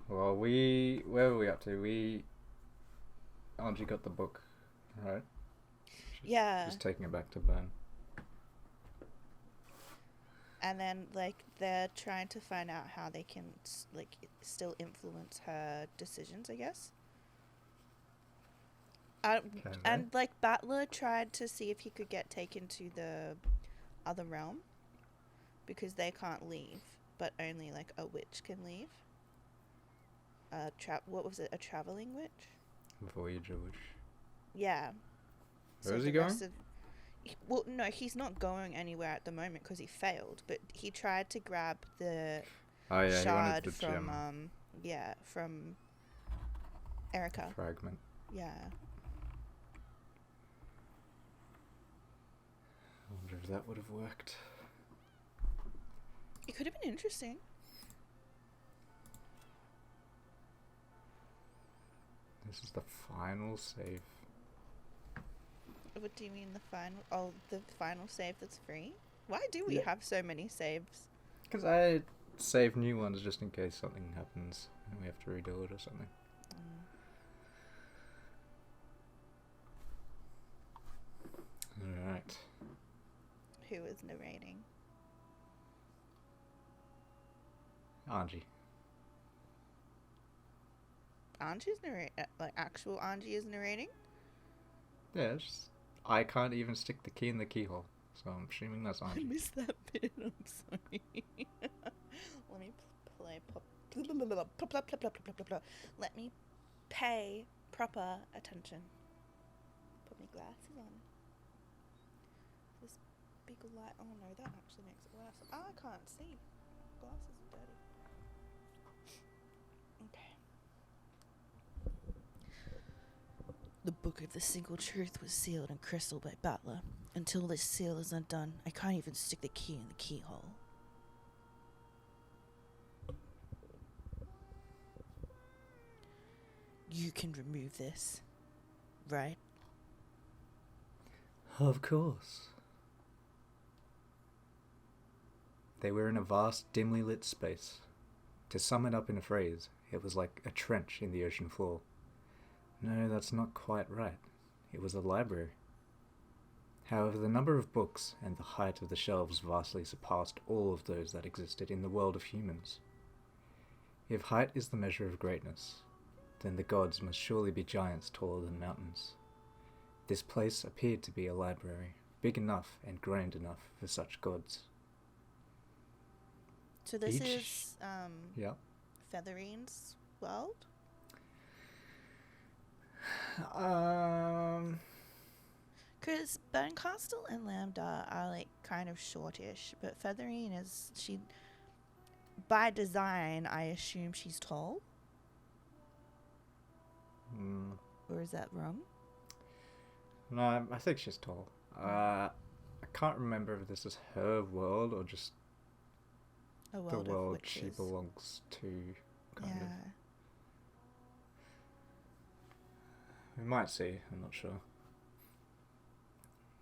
Well, where were we up to? Angie got the book, right? She's Yeah. just taking it back to Ben. And then like they're trying to find out how they can like still influence her decisions, I guess. Uh, Okay. and like Battler tried to see if he could get taken to the other realm because they can't leave, but only like a witch can leave. What was it? A traveling witch? Voyager wish. Yeah. Where So is he the going? rest of well, no, he's not going anywhere at the moment because he failed. But he tried to grab the Oh yeah, he wanted shard the from gem yeah, from Erica. fragment. Yeah. I wonder if that would have worked. It could have been interesting. This is the final save. What do you mean the final? Oh, the final save that's free. Why do we Yeah, have so many saves? because I save new ones just in case something happens and we have to redo it or something. Mm. Alright. Who is narrating? Angie. Angie's narrating. Like actual Angie is narrating. Yeah, I can't even stick the key in the keyhole, so I'm assuming that's I Angie. missed that bit. I'm sorry. Let me play pop. Let me pay proper attention. Put my glasses on. This big light. Oh no, that actually makes it worse. I can't see. Glasses are dirty. Okay. The book of the single truth was sealed in crystal by Battler. Until this seal is undone, I can't even stick the key in the keyhole. You can remove this, right? Of course. They were in a vast, dimly lit space. To sum it up in a phrase, it was like a trench in the ocean floor. No, that's not quite right. It was a library. However, the number of books and the height of the shelves vastly surpassed all of those that existed in the world of humans. If height is the measure of greatness, then the gods must surely be giants taller than mountains. This place appeared to be a library, big enough and grand enough for such gods. So this Each, is yeah. Featherine's world? Um, Because Berncastle and Lambda are like kind of shortish, but Featherine is she by design I assume she's tall. mm, Or is that wrong? no, I think she's tall. I can't remember if this is her world or just A the world of world she witches. belongs to, kind of. Yeah. We might see, I'm not sure.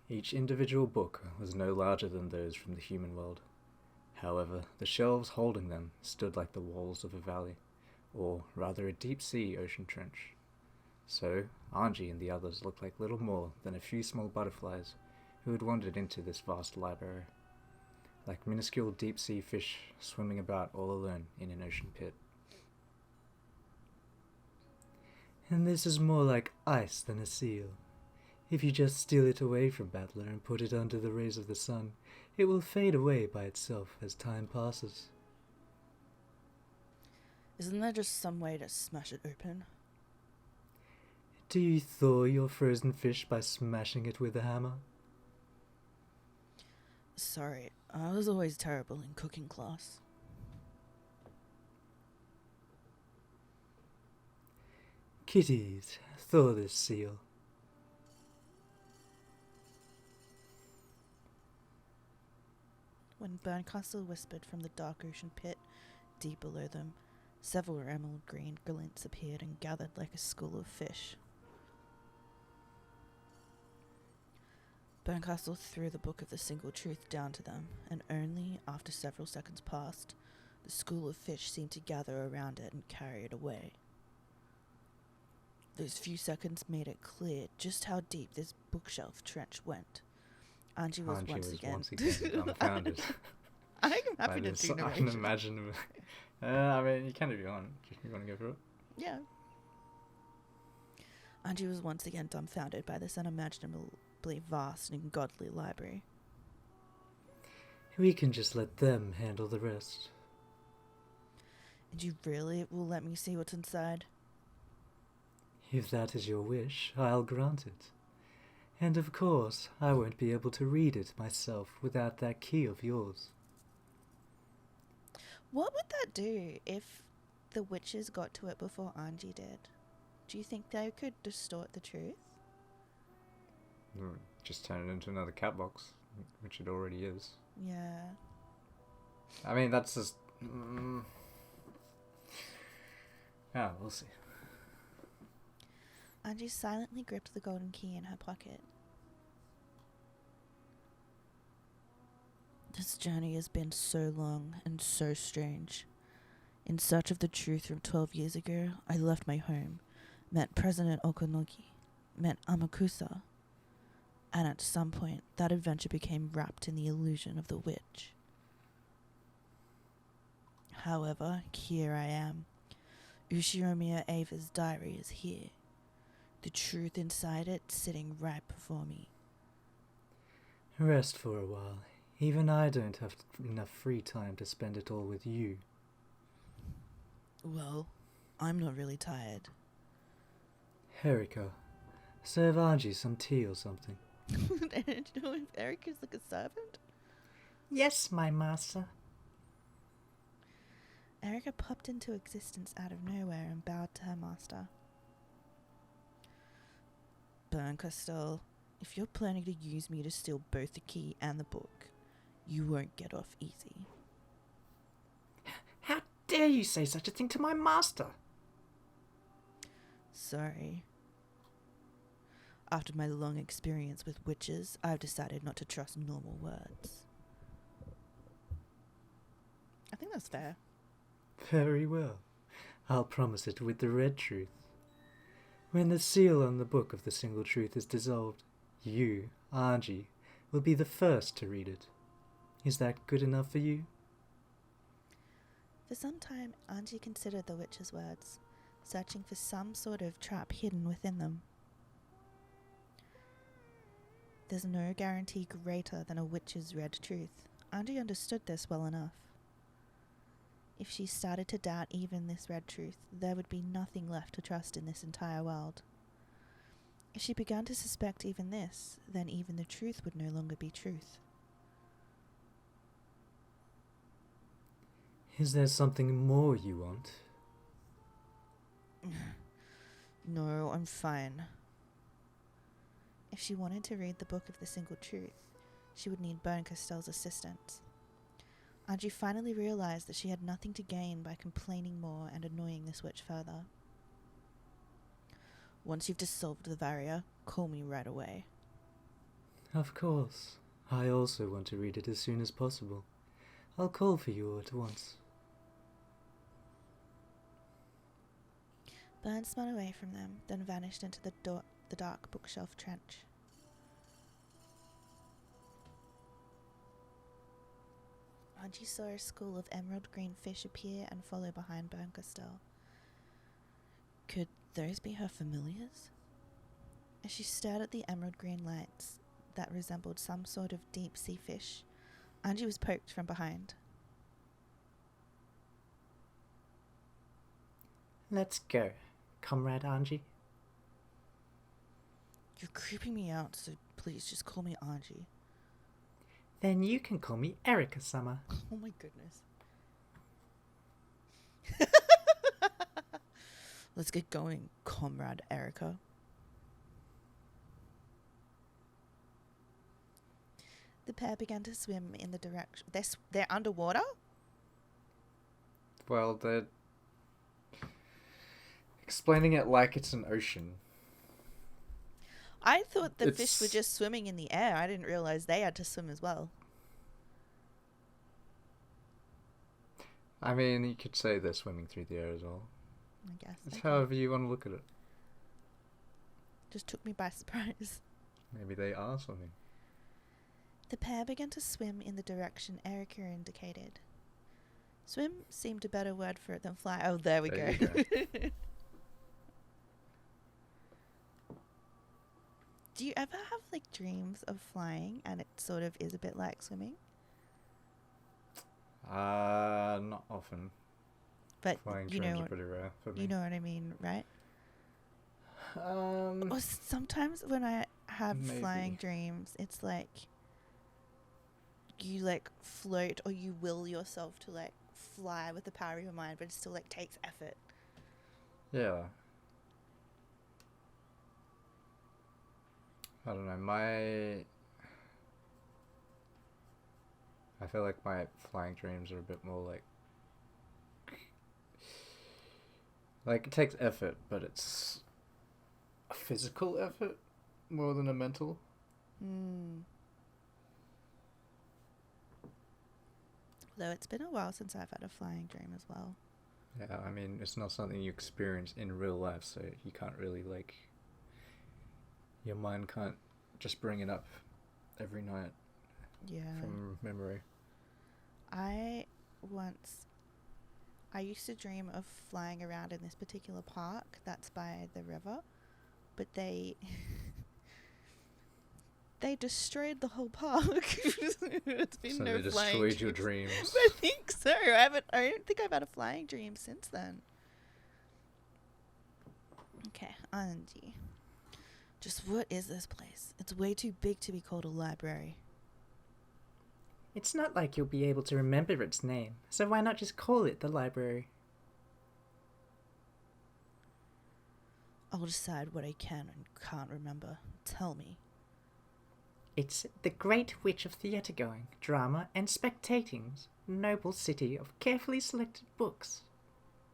Each individual book was no larger than those from the human world. However, the shelves holding them stood like the walls of a valley, or rather a deep sea ocean trench. So, Angie and the others looked like little more than a few small butterflies who had wandered into this vast library, like minuscule deep sea fish swimming about all alone in an ocean pit. And this is more like ice than a seal. If you just steal it away from Battler and put it under the rays of the sun, it will fade away by itself as time passes. Isn't there just some way to smash it open? Do you thaw your frozen fish by smashing it with a hammer? Sorry, I was always terrible in cooking class. Kitties, thaw this seal. When Berncastle whispered from the dark ocean pit, deep below them, several emerald green glints appeared and gathered like a school of fish. Berncastle threw the book of the single truth down to them, and only after several seconds passed, The school of fish seemed to gather around it and carry it away. Those few seconds made it clear just how deep this bookshelf trench went. Angie was once again dumbfounded. I'm happy to do narration. Unimaginable. I mean, you can if you want. You want to go through it? Yeah. Angie was once again dumbfounded by this unimaginably vast and godly library. We can just let them handle the rest. And you really will let me see what's inside? If that is your wish, I'll grant it. And of course, I won't be able to read it myself without that key of yours. What would that do if the witches got to it before Angie did? Do you think they could distort the truth? Just turn it into another cat box, which it already is. Yeah. I mean, that's just... we'll see. Angie silently gripped the golden key in her pocket. This journey has been so long and so strange. In search of the truth from 12 years ago, I left my home, met President Okonogi, met Amakusa, and at some point that adventure became wrapped in the illusion of the witch. However, here I am. Ushiromiya Ava's diary is here. The truth inside it sitting right before me. Rest for a while. Even I don't have enough free time to spend it all with you. Well, I'm not really tired. Erika, serve Angie some tea or something. Do you know if Erika's like a servant? Yes, my master. Erika popped into existence out of nowhere and bowed to her master. Burn Castell, if you're planning to use me to steal both the key and the book, you won't get off easy. How dare you say such a thing to my master? Sorry. After my long experience with witches, I've decided not to trust normal words. I think that's fair. Very well. I'll promise it with the red truth. When the seal on the book of the single truth is dissolved, you, Angie, will be the first to read it. Is that good enough for you? For some time, Angie considered the witch's words, searching for some sort of trap hidden within them. There's no guarantee greater than a witch's red truth. Angie understood this well enough. If she started to doubt even this red truth, there would be nothing left to trust in this entire world. If she began to suspect even this, then even the truth would no longer be truth. Is there something more you want? No, I'm fine. If she wanted to read the book of the single truth, she would need Burn Castell's assistance. Angie finally realized that she had nothing to gain by complaining more and annoying this witch further. Once you've dissolved the barrier, call me right away. Of course. I also want to read it as soon as possible. I'll call for you at once. Burn spun away from them, then vanished into the dark bookshelf trench. Angie saw a school of emerald green fish appear and follow behind Burn Castell. Could those be her familiars? As she stared at the emerald green lights that resembled some sort of deep sea fish, Angie was poked from behind. Let's go, Comrade Angie. You're creeping me out, so please just call me Angie. Then you can call me Erika-sama. Oh my goodness. Let's get going, Comrade Erika. The pair began to swim in the direction... They're underwater? Well, they're explaining it like it's an ocean. I thought the fish were just swimming in the air. I didn't realize they had to swim as well. I mean, you could say they're swimming through the air as well. I guess. It's Okay. however you want to look at it. Just took me by surprise. Maybe they are swimming. The pair began to swim in the direction Erica indicated. Swim seemed a better word for it than fly. Oh, there we There go. you go. Do you ever have like dreams of flying and it sort of is a bit like swimming? Not often. But Flying you dreams know are pretty rare for me. you know what I mean, right? Um, Or sometimes when I have flying maybe. dreams, it's like you like float or you will yourself to like fly with the power of your mind, but it still like takes effort. Yeah. I don't know, I feel like my flying dreams are a bit more like it takes effort, but it's a physical effort more than a mental. Though it's been a while since I've had a flying dream as well. Yeah, I mean, it's not something you experience in real life, so you can't really your mind can't just bring it up every night Yeah. from memory. I used to dream of flying around in this particular park that's by the river, but they destroyed the whole park. It's been So no they flying destroyed your dreams. dreams. I think so. I don't think I've had a flying dream since then. Okay, Andy. Just what is this place? It's way too big to be called a library. It's not like you'll be able to remember its name, so why not just call it the library? I'll decide what I can and can't remember. Tell me. It's the great witch of theatre-going, drama, and spectating's noble city of carefully selected books.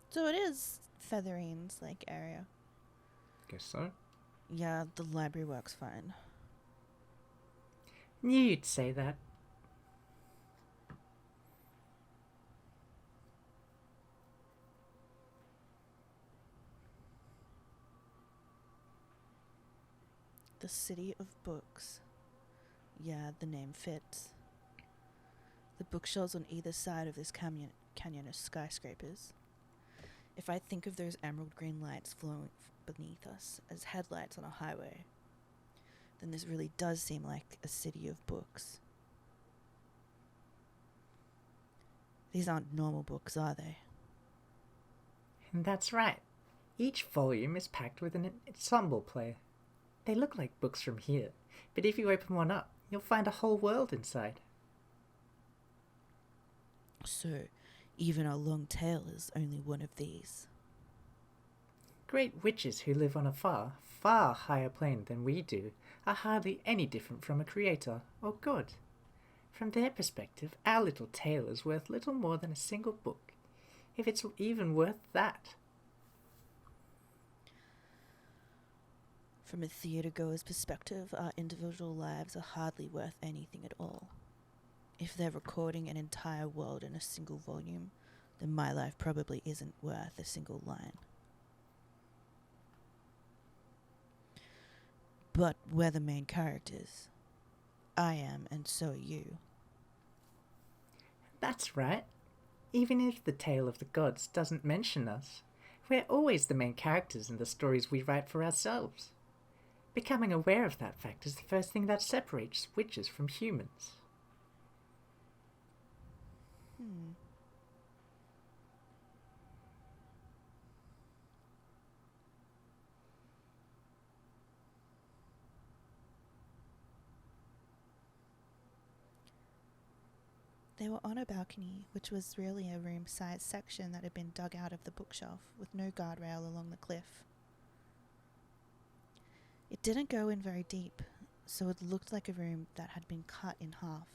So it is Featherine's like area. Guess so. Yeah, the library works fine. Knew you'd say that. The city of books. Yeah, the name fits. The bookshelves on either side of this canyon are skyscrapers. If I think of those emerald green lights flowing beneath us as headlights on a highway, then this really does seem like a city of books. These aren't normal books, are they? And that's right. Each volume is packed with an ensemble play. They look like books from here, but if you open one up, you'll find a whole world inside. So, even our long tail is only one of these. Great witches who live on a far, far higher plane than we do are hardly any different from a creator or god. From their perspective, our little tale is worth little more than a single book, if it's even worth that. From a theatre-goer's perspective, our individual lives are hardly worth anything at all. If they're recording an entire world in a single volume, then my life probably isn't worth a single line. But we're the main characters. I am, and so are you. That's right. Even if the tale of the gods doesn't mention us, we're always the main characters in the stories we write for ourselves. Becoming aware of that fact is the first thing that separates witches from humans. They were on a balcony, which was really a room-sized section that had been dug out of the bookshelf, with no guardrail along the cliff. It didn't go in very deep, so it looked like a room that had been cut in half.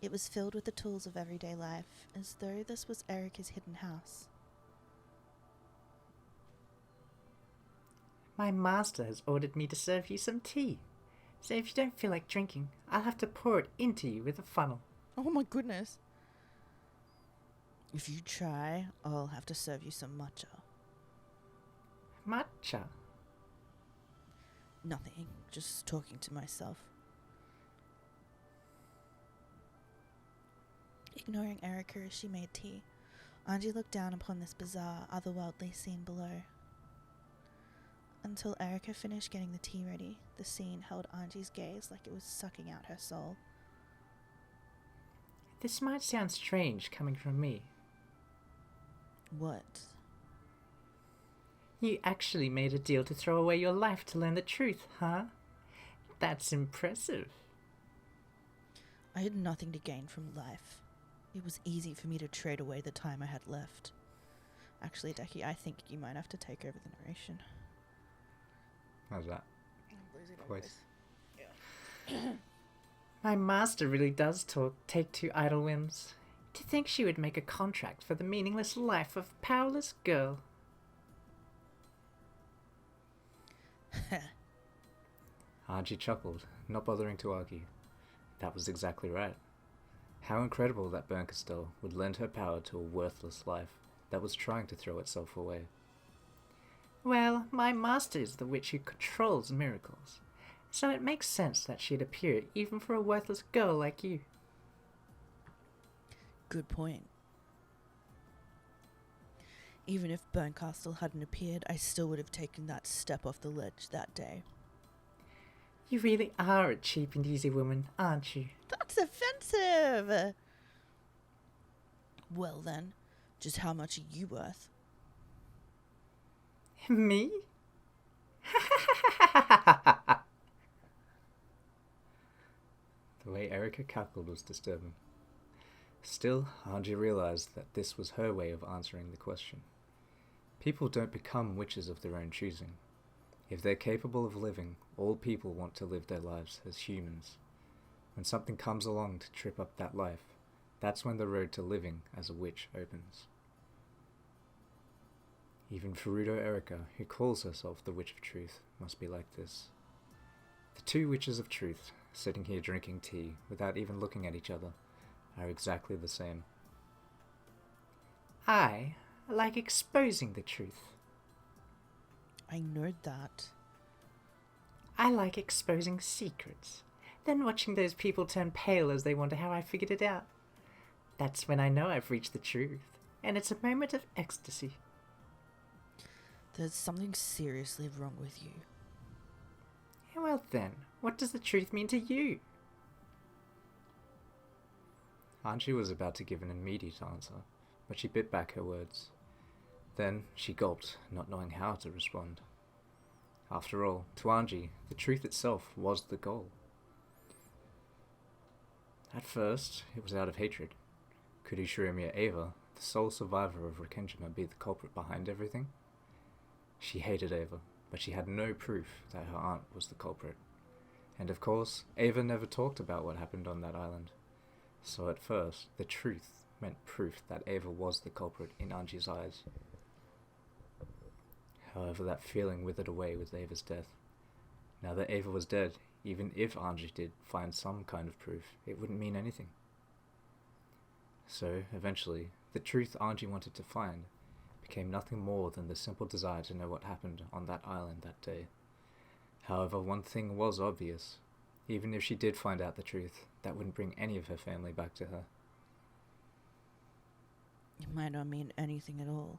It was filled with the tools of everyday life, as though this was Erica's hidden house. My master has ordered me to serve you some tea, so if you don't feel like drinking, I'll have to pour it into you with a funnel. Oh my goodness. If you try, I'll have to serve you some matcha. Matcha? Nothing, just talking to myself. Ignoring Erica as she made tea, Angie looked down upon this bizarre, otherworldly scene below. Until Erica finished getting the tea ready, the scene held Angie's gaze like it was sucking out her soul. This might sound strange coming from me. What? You actually made a deal to throw away your life to learn the truth, huh? That's impressive. I had nothing to gain from life. It was easy for me to trade away the time I had left. Actually, Decky, I think you might have to take over the narration. How's that? I'm losing my voice. Yeah. My master really does take to idle whims. To think she would make a contract for the meaningless life of a powerless girl. Archie chuckled, not bothering to argue. That was exactly right. How incredible that Bernkastel would lend her power to a worthless life that was trying to throw itself away. Well, my master is the witch who controls miracles, so it makes sense that she'd appear even for a worthless girl like you. Good point. Even if Bernkastel hadn't appeared, I still would have taken that step off the ledge that day. You really are a cheap and easy woman, aren't you? That's offensive! Well then, just how much are you worth? Me? The way Erica cackled was disturbing. Still, Angie realized that this was her way of answering the question. People don't become witches of their own choosing. If they're capable of living, all people want to live their lives as humans. When something comes along to trip up that life, that's when the road to living as a witch opens. Even Furudo Erica, who calls herself the Witch of Truth, must be like this. The two witches of truth, sitting here drinking tea without even looking at each other, are exactly the same. I like exposing the truth. I know that. I like exposing secrets, then watching those people turn pale as they wonder how I figured it out. That's when I know I've reached the truth, and it's a moment of ecstasy. There's something seriously wrong with you. Well then, what does the truth mean to you? Angie was about to give an immediate answer, but she bit back her words. Then she gulped, not knowing how to respond. After all, to Angie, the truth itself was the goal. At first, it was out of hatred. Could Ishirimiya Eva, the sole survivor of Rekenjima, be the culprit behind everything? She hated Eva, but she had no proof that her aunt was the culprit. And of course, Eva never talked about what happened on that island. So at first, the truth meant proof that Eva was the culprit in Angie's eyes. However, that feeling withered away with Ava's death. Now that Ava was dead, even if Angie did find some kind of proof, it wouldn't mean anything. So, eventually, the truth Angie wanted to find became nothing more than the simple desire to know what happened on that island that day. However, one thing was obvious. Even if she did find out the truth, that wouldn't bring any of her family back to her. It might not mean anything at all.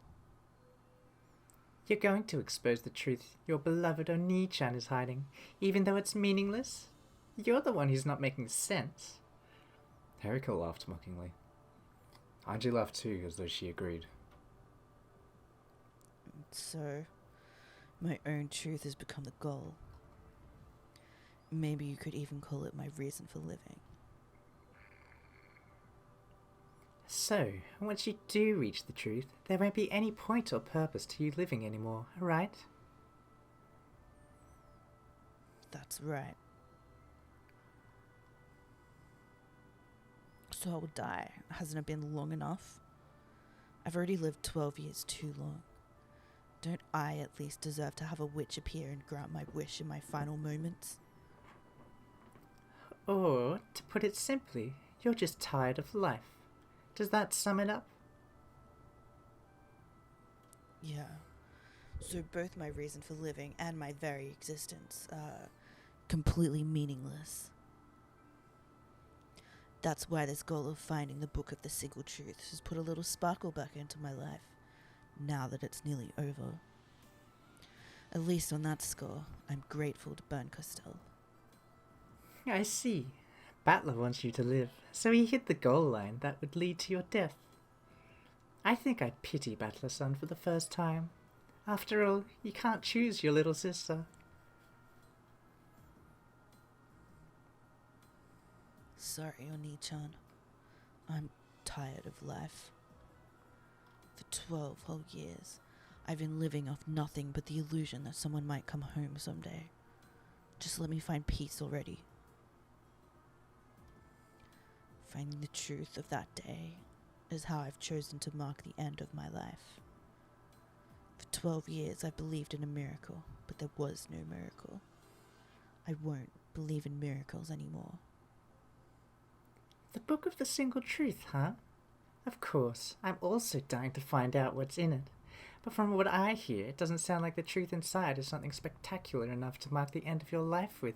You're going to expose the truth your beloved Oni-chan is hiding, even though it's meaningless? You're the one who's not making sense. Erika laughed mockingly. Angie laughed too, as though she agreed. So, my own truth has become the goal. Maybe you could even call it my reason for living. So, once you do reach the truth, there won't be any point or purpose to you living anymore, right? That's right. So I will die. Hasn't it been long enough? I've already lived 12 years too long. Don't I at least deserve to have a witch appear and grant my wish in my final moments? Or, to put it simply, you're just tired of life. Does that sum it up? Yeah. So both my reason for living and my very existence are completely meaningless. That's why this goal of finding the Book of the Single Truth has put a little sparkle back into my life, now that it's nearly over. At least on that score, I'm grateful to Burn Costell. I see. Battler wants you to live, so he hit the goal line that would lead to your death. I think I'd pity Battler's son for the first time. After all, you can't choose your little sister. Sorry, Oni-chan. I'm tired of life. For 12 whole years, I've been living off nothing but the illusion that someone might come home someday. Just let me find peace already. Finding the truth of that day is how I've chosen to mark the end of my life. For 12 years I believed in a miracle, but there was no miracle. I won't believe in miracles anymore. The Book of the Single Truth, huh? Of course, I'm also dying to find out what's in it. But from what I hear, it doesn't sound like the truth inside is something spectacular enough to mark the end of your life with.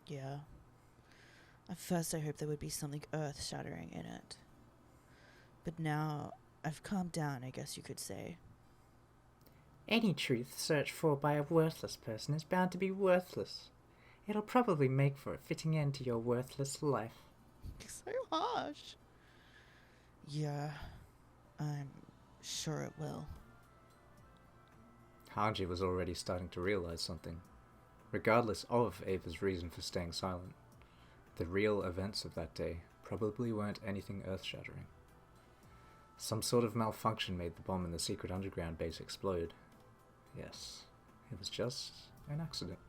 Yeah. At first I hoped there would be something earth-shattering in it. But now I've calmed down, I guess you could say. Any truth searched for by a worthless person is bound to be worthless. It'll probably make for a fitting end to your worthless life. So harsh. Yeah, I'm sure it will. Hanji was already starting to realize something. Regardless of Ava's reason for staying silent, the real events of that day probably weren't anything earth-shattering. Some sort of malfunction made the bomb in the secret underground base explode. Yes, it was just an accident.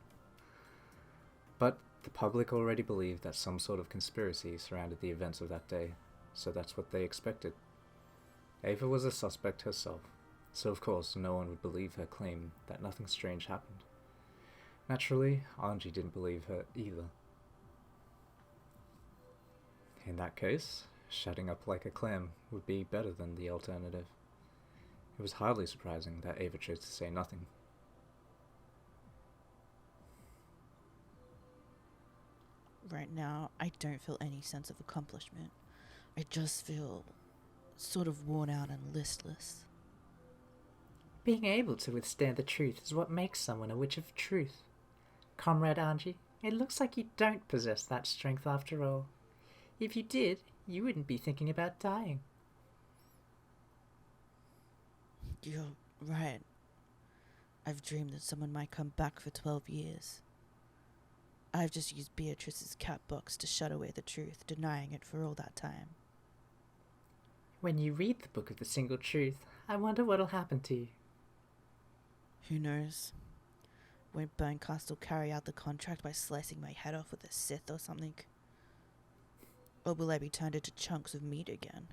But the public already believed that some sort of conspiracy surrounded the events of that day, so that's what they expected. Ava was a suspect herself, so of course no one would believe her claim that nothing strange happened. Naturally, Anji didn't believe her either. In that case, shutting up like a clam would be better than the alternative. It was hardly surprising that Ava chose to say nothing. Right now, I don't feel any sense of accomplishment. I just feel sort of worn out and listless. Being able to withstand the truth is what makes someone a witch of truth. Comrade Anji, it looks like you don't possess that strength after all. If you did, you wouldn't be thinking about dying. You're right. I've dreamed that someone might come back for 12 years. I've just used Beatrice's cat box to shut away the truth, denying it for all that time. When you read the Book of the Single Truth, I wonder what'll happen to you. Who knows? Won't Burncastle carry out the contract by slicing my head off with a scythe or something? Or will I be turned into chunks of meat again?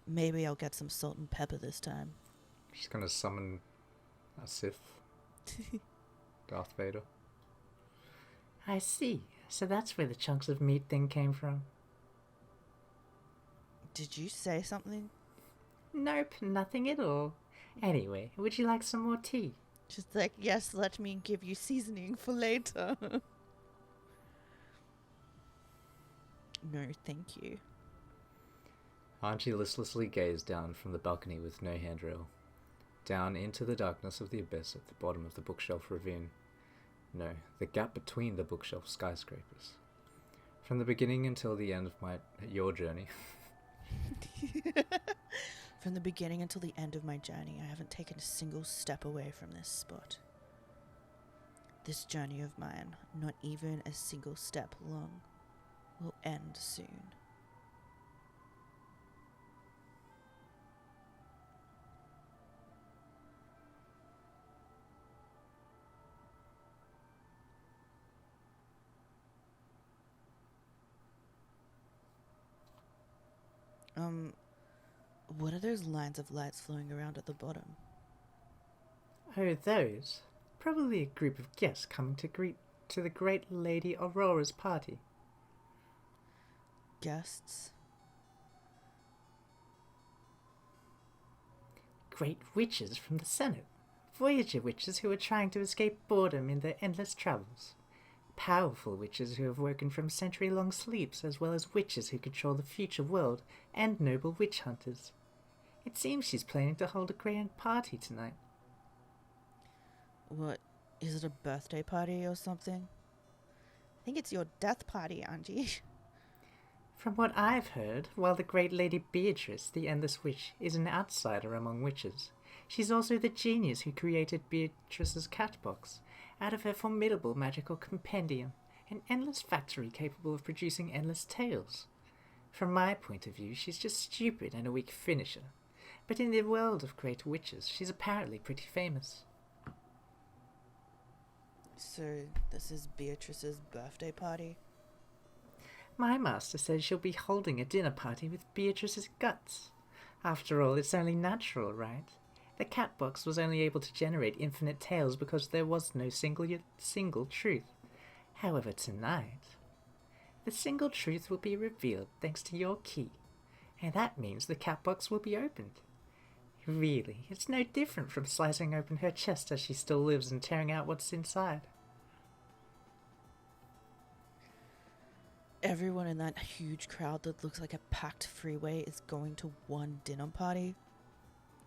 Maybe I'll get some salt and pepper this time. She's gonna summon a Sith. Darth Vader. I see. So that's where the chunks of meat thing came from. Did you say something? Nope, nothing at all. Anyway, would you like some more tea? She's like, yes, let me give you seasoning for later. No, thank you. Archie listlessly gazed down from the balcony with no handrail, down into the darkness of the abyss at the bottom of the bookshelf ravine. No, the gap between the bookshelf skyscrapers. From the beginning until the end of your journey. From the beginning until the end of my journey, I haven't taken a single step away from this spot. This journey of mine, not even a single step long, will end soon. What are those lines of lights flowing around at the bottom? Oh, those? Probably a group of guests coming to the great Lady Aurora's party. Guests? great witches from the Senate. Voyager witches who are trying to escape boredom in their endless travels. Powerful witches who have woken from century-long sleeps, as well as witches who control the future world, and noble witch hunters. It seems she's planning to hold a grand party tonight. What? Is it a birthday party or something? I think it's your death party, Angie. From what I've heard, while the great Lady Beatrice, the Endless Witch, is an outsider among witches, she's also the genius who created Beatrice's catbox, out of her formidable magical compendium, an endless factory capable of producing endless tales. From my point of view, she's just stupid and a weak finisher, but in the world of great witches, she's apparently pretty famous. So, this is Beatrice's birthday party? My master says she'll be holding a dinner party with Beatrice's guts. After all, it's only natural, right? The catbox was only able to generate infinite tales because there was no single truth. However, tonight, the single truth will be revealed thanks to your key, and that means the catbox will be opened. Really, it's no different from slicing open her chest as she still lives and tearing out what's inside. Everyone in that huge crowd that looks like a packed freeway is going to one dinner party.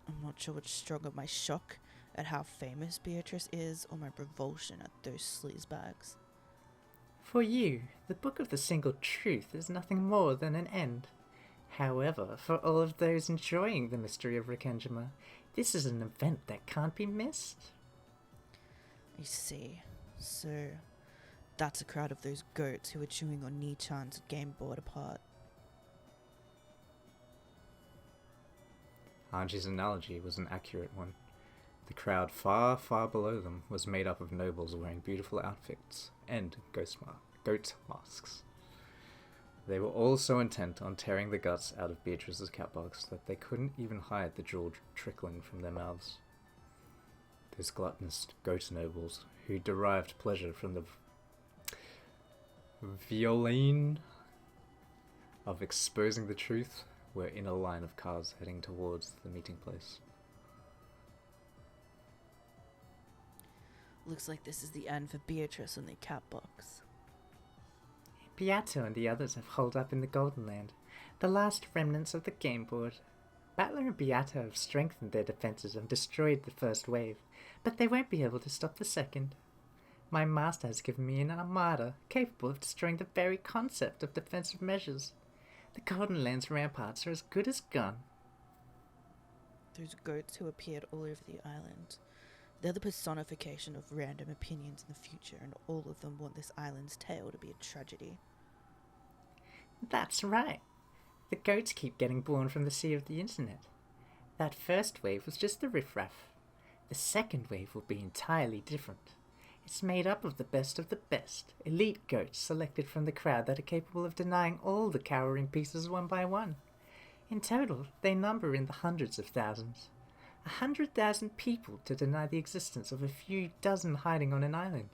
I'm not sure which stronger, my shock at how famous Beatrice is or my revulsion at those sleazebags. For you, the Book of the Single Truth is nothing more than an end. However, for all of those enjoying the mystery of Rikengima, this is an event that can't be missed. I see. So, that's a crowd of those goats who are chewing on Nichan's game board apart. Anji's analogy was an accurate one. The crowd far, far below them was made up of nobles wearing beautiful outfits and goat masks. They were all so intent on tearing the guts out of Beatrice's catbox that they couldn't even hide the drool trickling from their mouths. Those gluttonous goat nobles, who derived pleasure from the violin of exposing the truth, were in a line of cars heading towards the meeting place. Looks like this is the end for Beatrice and the catbox. Beato and the others have holed up in the Golden Land, the last remnants of the game board. Battler and Beato have strengthened their defenses and destroyed the first wave, but they won't be able to stop the second. My master has given me an armada capable of destroying the very concept of defensive measures. The Golden Land's ramparts are as good as gone. Those goats who appeared all over the island. They're the personification of random opinions in the future, and all of them want this island's tale to be a tragedy. That's right. The goats keep getting born from the sea of the internet. That first wave was just the riffraff. The second wave will be entirely different. It's made up of the best, elite goats selected from the crowd that are capable of denying all the cowering pieces one by one. In total, they number in the hundreds of thousands. 100,000 people to deny the existence of a few dozen hiding on an island.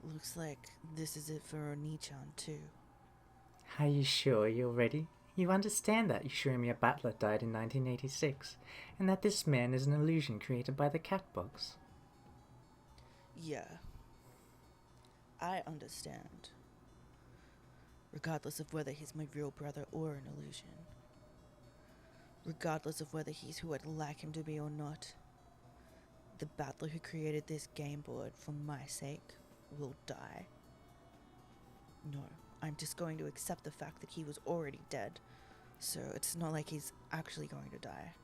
Looks like this is it for Oni-chan too. Are you sure you're ready? You understand that Yushirimiya Butler died in 1986, and that this man is an illusion created by the catbox. Yeah. I understand. Regardless of whether he's my real brother or an illusion. Regardless of whether he's who I'd like him to be or not. The battler who created this game board for my sake will die. No, I'm just going to accept the fact that he was already dead, so it's not like he's actually going to die.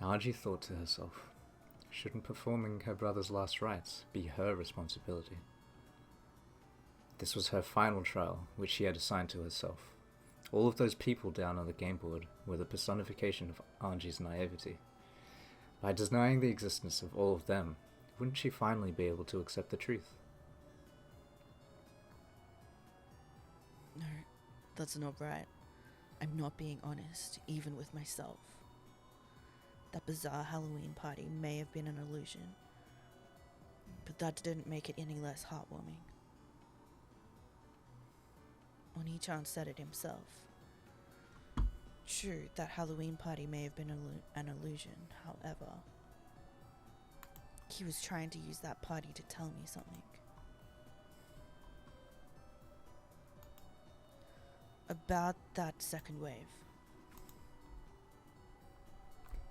Naji thought to herself, shouldn't performing her brother's last rites be her responsibility? This was her final trial, which she had assigned to herself. All of those people down on the game board were the personification of Anji's naivety. By denying the existence of all of them, wouldn't she finally be able to accept the truth? No, that's not right. I'm not being honest, even with myself. That bizarre Halloween party may have been an illusion, but that didn't make it any less heartwarming. Oni-chan said it himself. true that Halloween party may have been an illusion, however, he was trying to use that party to tell me something. About that second wave.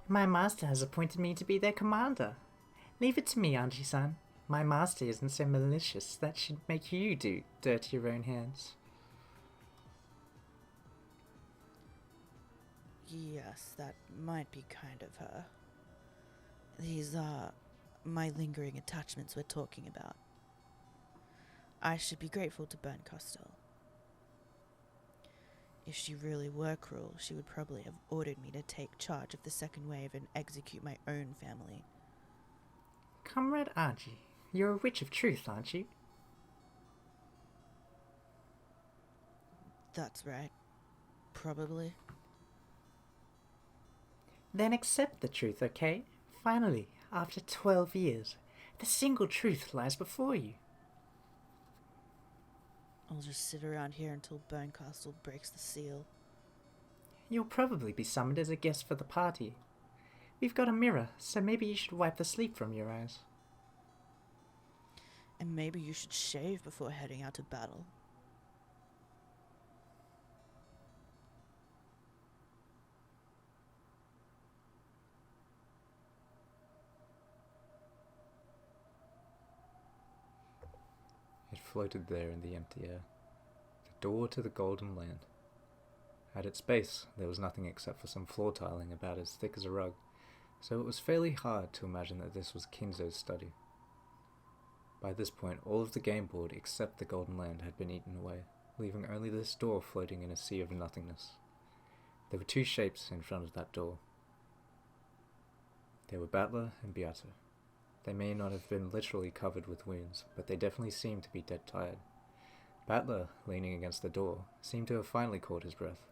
My master has appointed me to be their commander. Leave it to me, Anji-san. My master isn't so malicious that should make you do dirty your own hands. Yes, that might be kind of her. These are my lingering attachments we're talking about. I should be grateful to Bernkastel. If she really were cruel, she would probably have ordered me to take charge of the second wave and execute my own family. Comrade Aji, you're a witch of truth, aren't you? That's right. Probably. Then accept the truth, okay? Finally, after 12 years, the single truth lies before you. I'll just sit around here until Bernkastel breaks the seal. You'll probably be summoned as a guest for the party. We've got a mirror, so maybe you should wipe the sleep from your eyes. And maybe you should shave before heading out to battle. It floated there in the empty air. The door to the Golden Land. At its base, there was nothing except for some floor tiling about as thick as a rug, so it was fairly hard to imagine that this was Kinzo's study. By this point, all of the game board except the Golden Land had been eaten away, leaving only this door floating in a sea of nothingness. There were two shapes in front of that door. They were Battler and Beato. They may not have been literally covered with wounds, but they definitely seemed to be dead tired. Battler, leaning against the door, seemed to have finally caught his breath.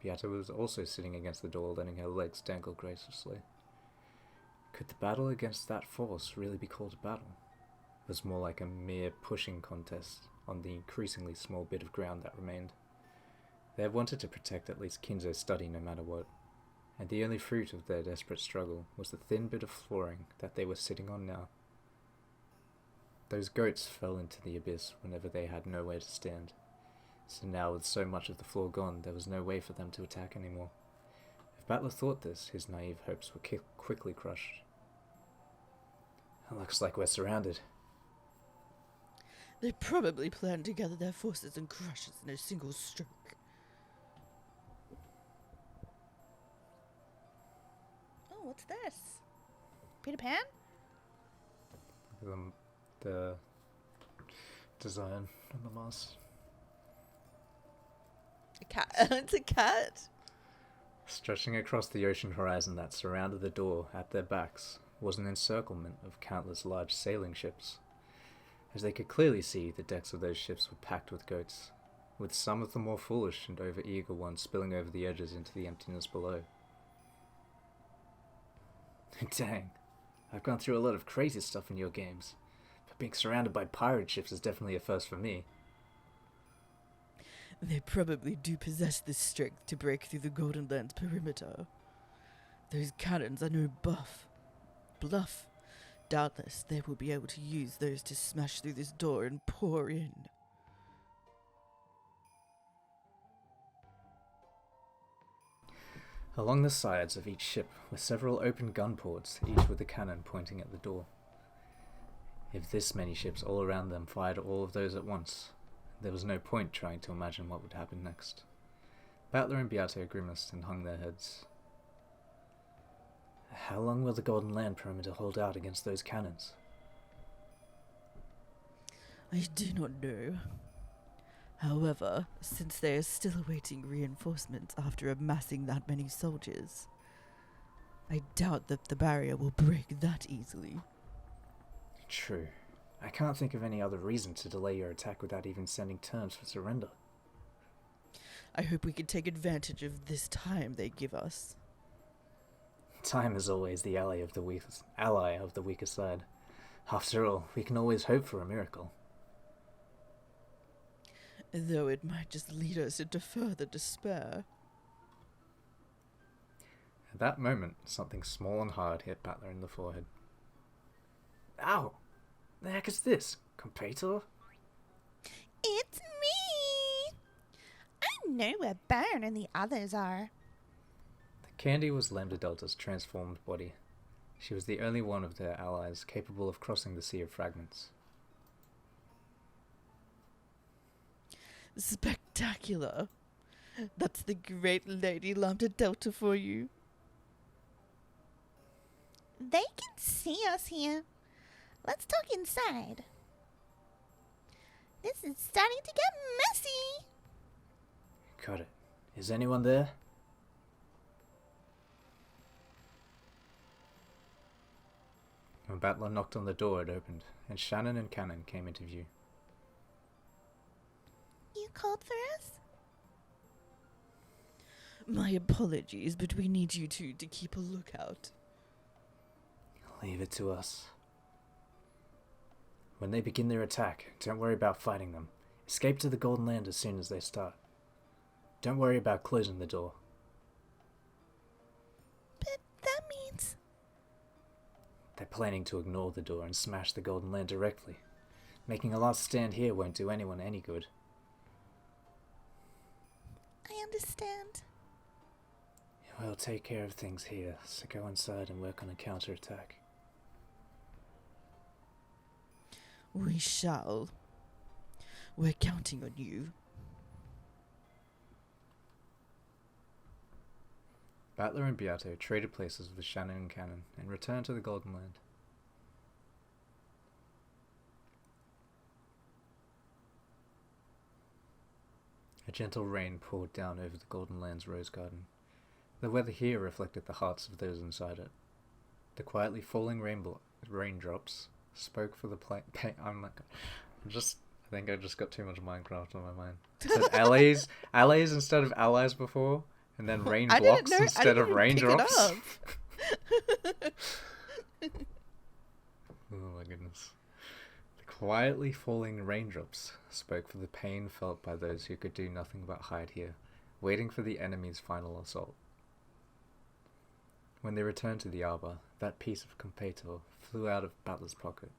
Beato was also sitting against the door, letting her legs dangle graciously. Could the battle against that force really be called a battle? It was more like a mere pushing contest on the increasingly small bit of ground that remained. They had wanted to protect at least Kinzo's study no matter what, and the only fruit of their desperate struggle was the thin bit of flooring that they were sitting on now. Those goats fell into the abyss whenever they had nowhere to stand, so now with so much of the floor gone, there was no way for them to attack anymore. If Battler thought this, his naive hopes were quickly crushed. It looks like we're surrounded. They probably planned to gather their forces and crush us in a single stroke. Oh, what's this? Peter Pan? The design on the mask. A cat. It's a cat. Stretching across the ocean horizon that surrounded the door at their backs was an encirclement of countless large sailing ships. As they could clearly see, the decks of those ships were packed with goats, with some of the more foolish and over-eager ones spilling over the edges into the emptiness below. Dang, I've gone through a lot of crazy stuff in your games, but being surrounded by pirate ships is definitely a first for me. They probably do possess the strength to break through the Golden Land's perimeter. Those cannons are no bluff. Doubtless they will be able to use those to smash through this door and pour in. Along the sides of each ship were several open gun ports, each with a cannon pointing at the door. If this many ships all around them fired all of those at once, there was no point trying to imagine what would happen next. Battler and Beato grimaced and hung their heads. How long will the Golden Land perimeter hold out against those cannons? I do not know. However, since they are still awaiting reinforcements after amassing that many soldiers, I doubt that the barrier will break that easily. True. I can't think of any other reason to delay your attack without even sending terms for surrender. I hope we can take advantage of this time they give us. Time is always the ally of the weaker side. After all, we can always hope for a miracle. Though it might just lead us into further despair. that moment, something small and hard hit Battler in the forehead. Ow! The heck is this? Competitor? It's me! I know where Baron and the others are. The candy was Lambda Delta's transformed body. She was the only one of their allies capable of crossing the Sea of Fragments. Spectacular. That's the great Lady Lambda Delta for you. They can see us here. Let's talk inside. This is starting to get messy. Got it. Is anyone there? When Battler knocked on the door, it opened, and Shannon and Cannon came into view. You called for us? My apologies, but we need you two to keep a lookout. Leave it to us. When they begin their attack, don't worry about fighting them. Escape to the Golden Land as soon as they start. Don't worry about closing the door. But that means... They're planning to ignore the door and smash the Golden Land directly. Making a last stand here won't do anyone any good. I understand. We'll take care of things here, so go inside and work on a counterattack. We shall. We're counting on you. Battler and Beato traded places with Shannon and Cannon and returned to the Golden Land. A gentle rain poured down over the Golden Land's rose garden. The weather here reflected the hearts of those inside it. The quietly falling raindrops spoke for the I think I just got too much Minecraft on my mind. It said allies instead of allies before, and then rain blocks instead of raindrops. Oh my goodness. The quietly falling raindrops spoke for the pain felt by those who could do nothing but hide here, waiting for the enemy's final assault. When they returned to the arbor, that piece of competitor flew out of Battler's pocket,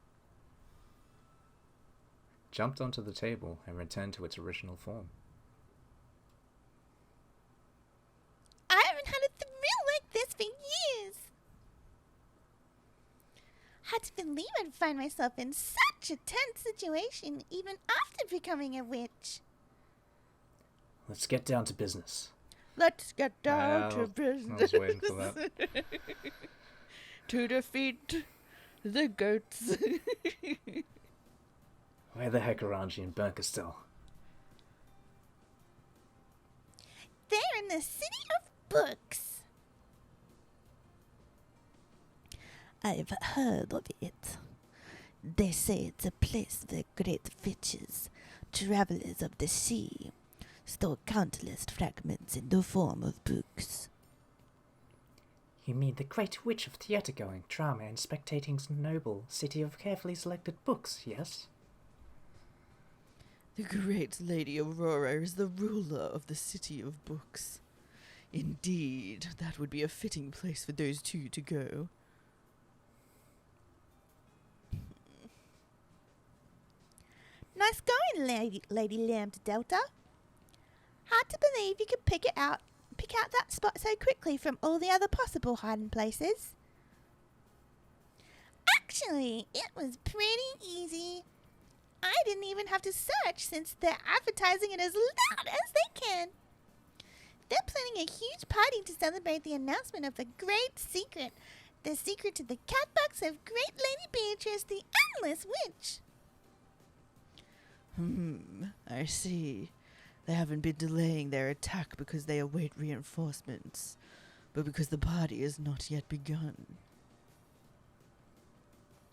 jumped onto the table, and returned to its original form. I haven't had a thrill like this for years. Hard to believe I'd find myself in such a tense situation even after becoming a witch. Let's get down to business. Let's get down to I business. was waiting for that. To defeat the goats. Where the heck are Angie and Bernkastel? They're in the City of Books. I've heard of it. They say it's a place where great witches, travelers of the sea, store countless fragments in the form of books. You mean the great witch of theatre-going, drama and spectating's noble city of carefully selected books, yes? The great Lady Aurora is the ruler of the City of Books. Indeed, that would be a fitting place for those two to go. Nice going, Lady Lambda Delta. Hard to believe you could pick out that spot so quickly from all the other possible hiding places. Actually, it was pretty easy. I didn't even have to search since they're advertising it as loud as they can. They're planning a huge party to celebrate the announcement of the great secret. The secret to the cat box of Great Lady Beatrice, the Endless Witch. I see. They haven't been delaying their attack because they await reinforcements, but because the party has not yet begun.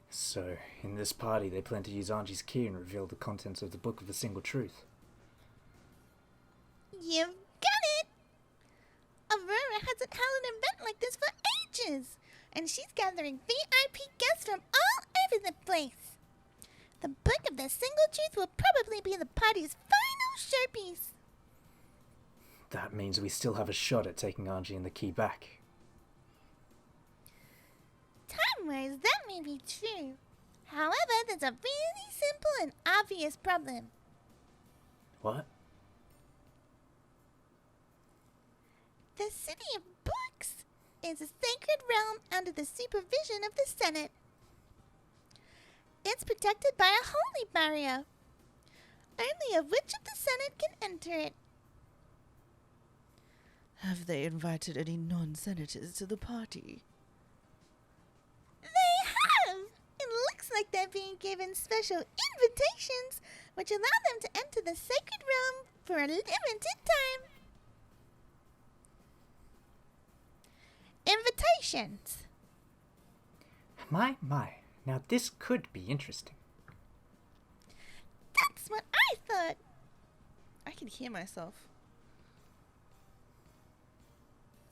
So, in this party, they plan to use Angie's key and reveal the contents of the Book of the Single Truth. You've got it! Aurora hasn't held an event like this for ages, and she's gathering VIP guests from all over the place. The Book of the Single Truth will probably be the party's final showpiece. That means we still have a shot at taking Angie and the key back. ways, that may be true. However, there's a really simple and obvious problem. What? The City of Books is a sacred realm under the supervision of the Senate. It's protected by a holy barrier, only a witch of the Senate can enter it. Have they invited any non-senators to the party? They have! It looks like they're being given special invitations, which allow them to enter the sacred realm for a limited time. Invitations. My. Now this could be interesting. That's what I thought. I can hear myself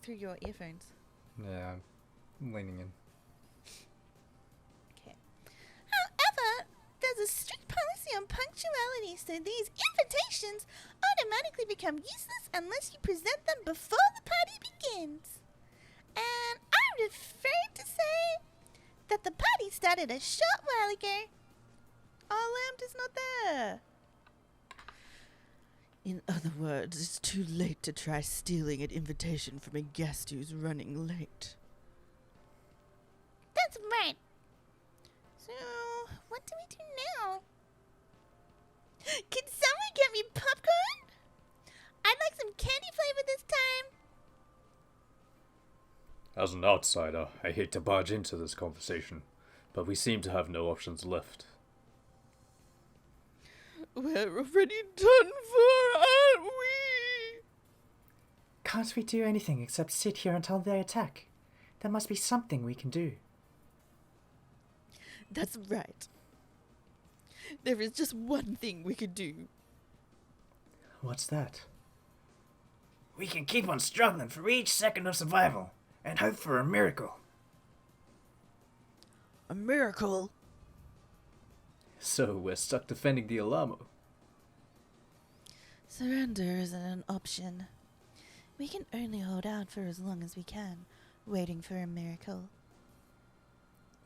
through your earphones. Yeah, I'm leaning in. Okay. However, there's a strict policy on punctuality, so these invitations automatically become useless unless you present them before the party begins. And I'm afraid to say that the party started a short while ago. Our lamp is not there. In other words, it's too late to try stealing an invitation from a guest who's running late. That's right. So, what do we do now? Can someone get me popcorn? I'd like some candy flavor this time. As an outsider, I hate to barge into this conversation, but we seem to have no options left. We're already done for, aren't we? Can't we do anything except sit here until they attack? There must be something we can do. That's right. There is just one thing we could do. What's that? We can keep on struggling for each second of survival and hope for a miracle. A miracle? So we're stuck defending the Alamo. Surrender isn't an option. We can only hold out for as long as we can, waiting for a miracle.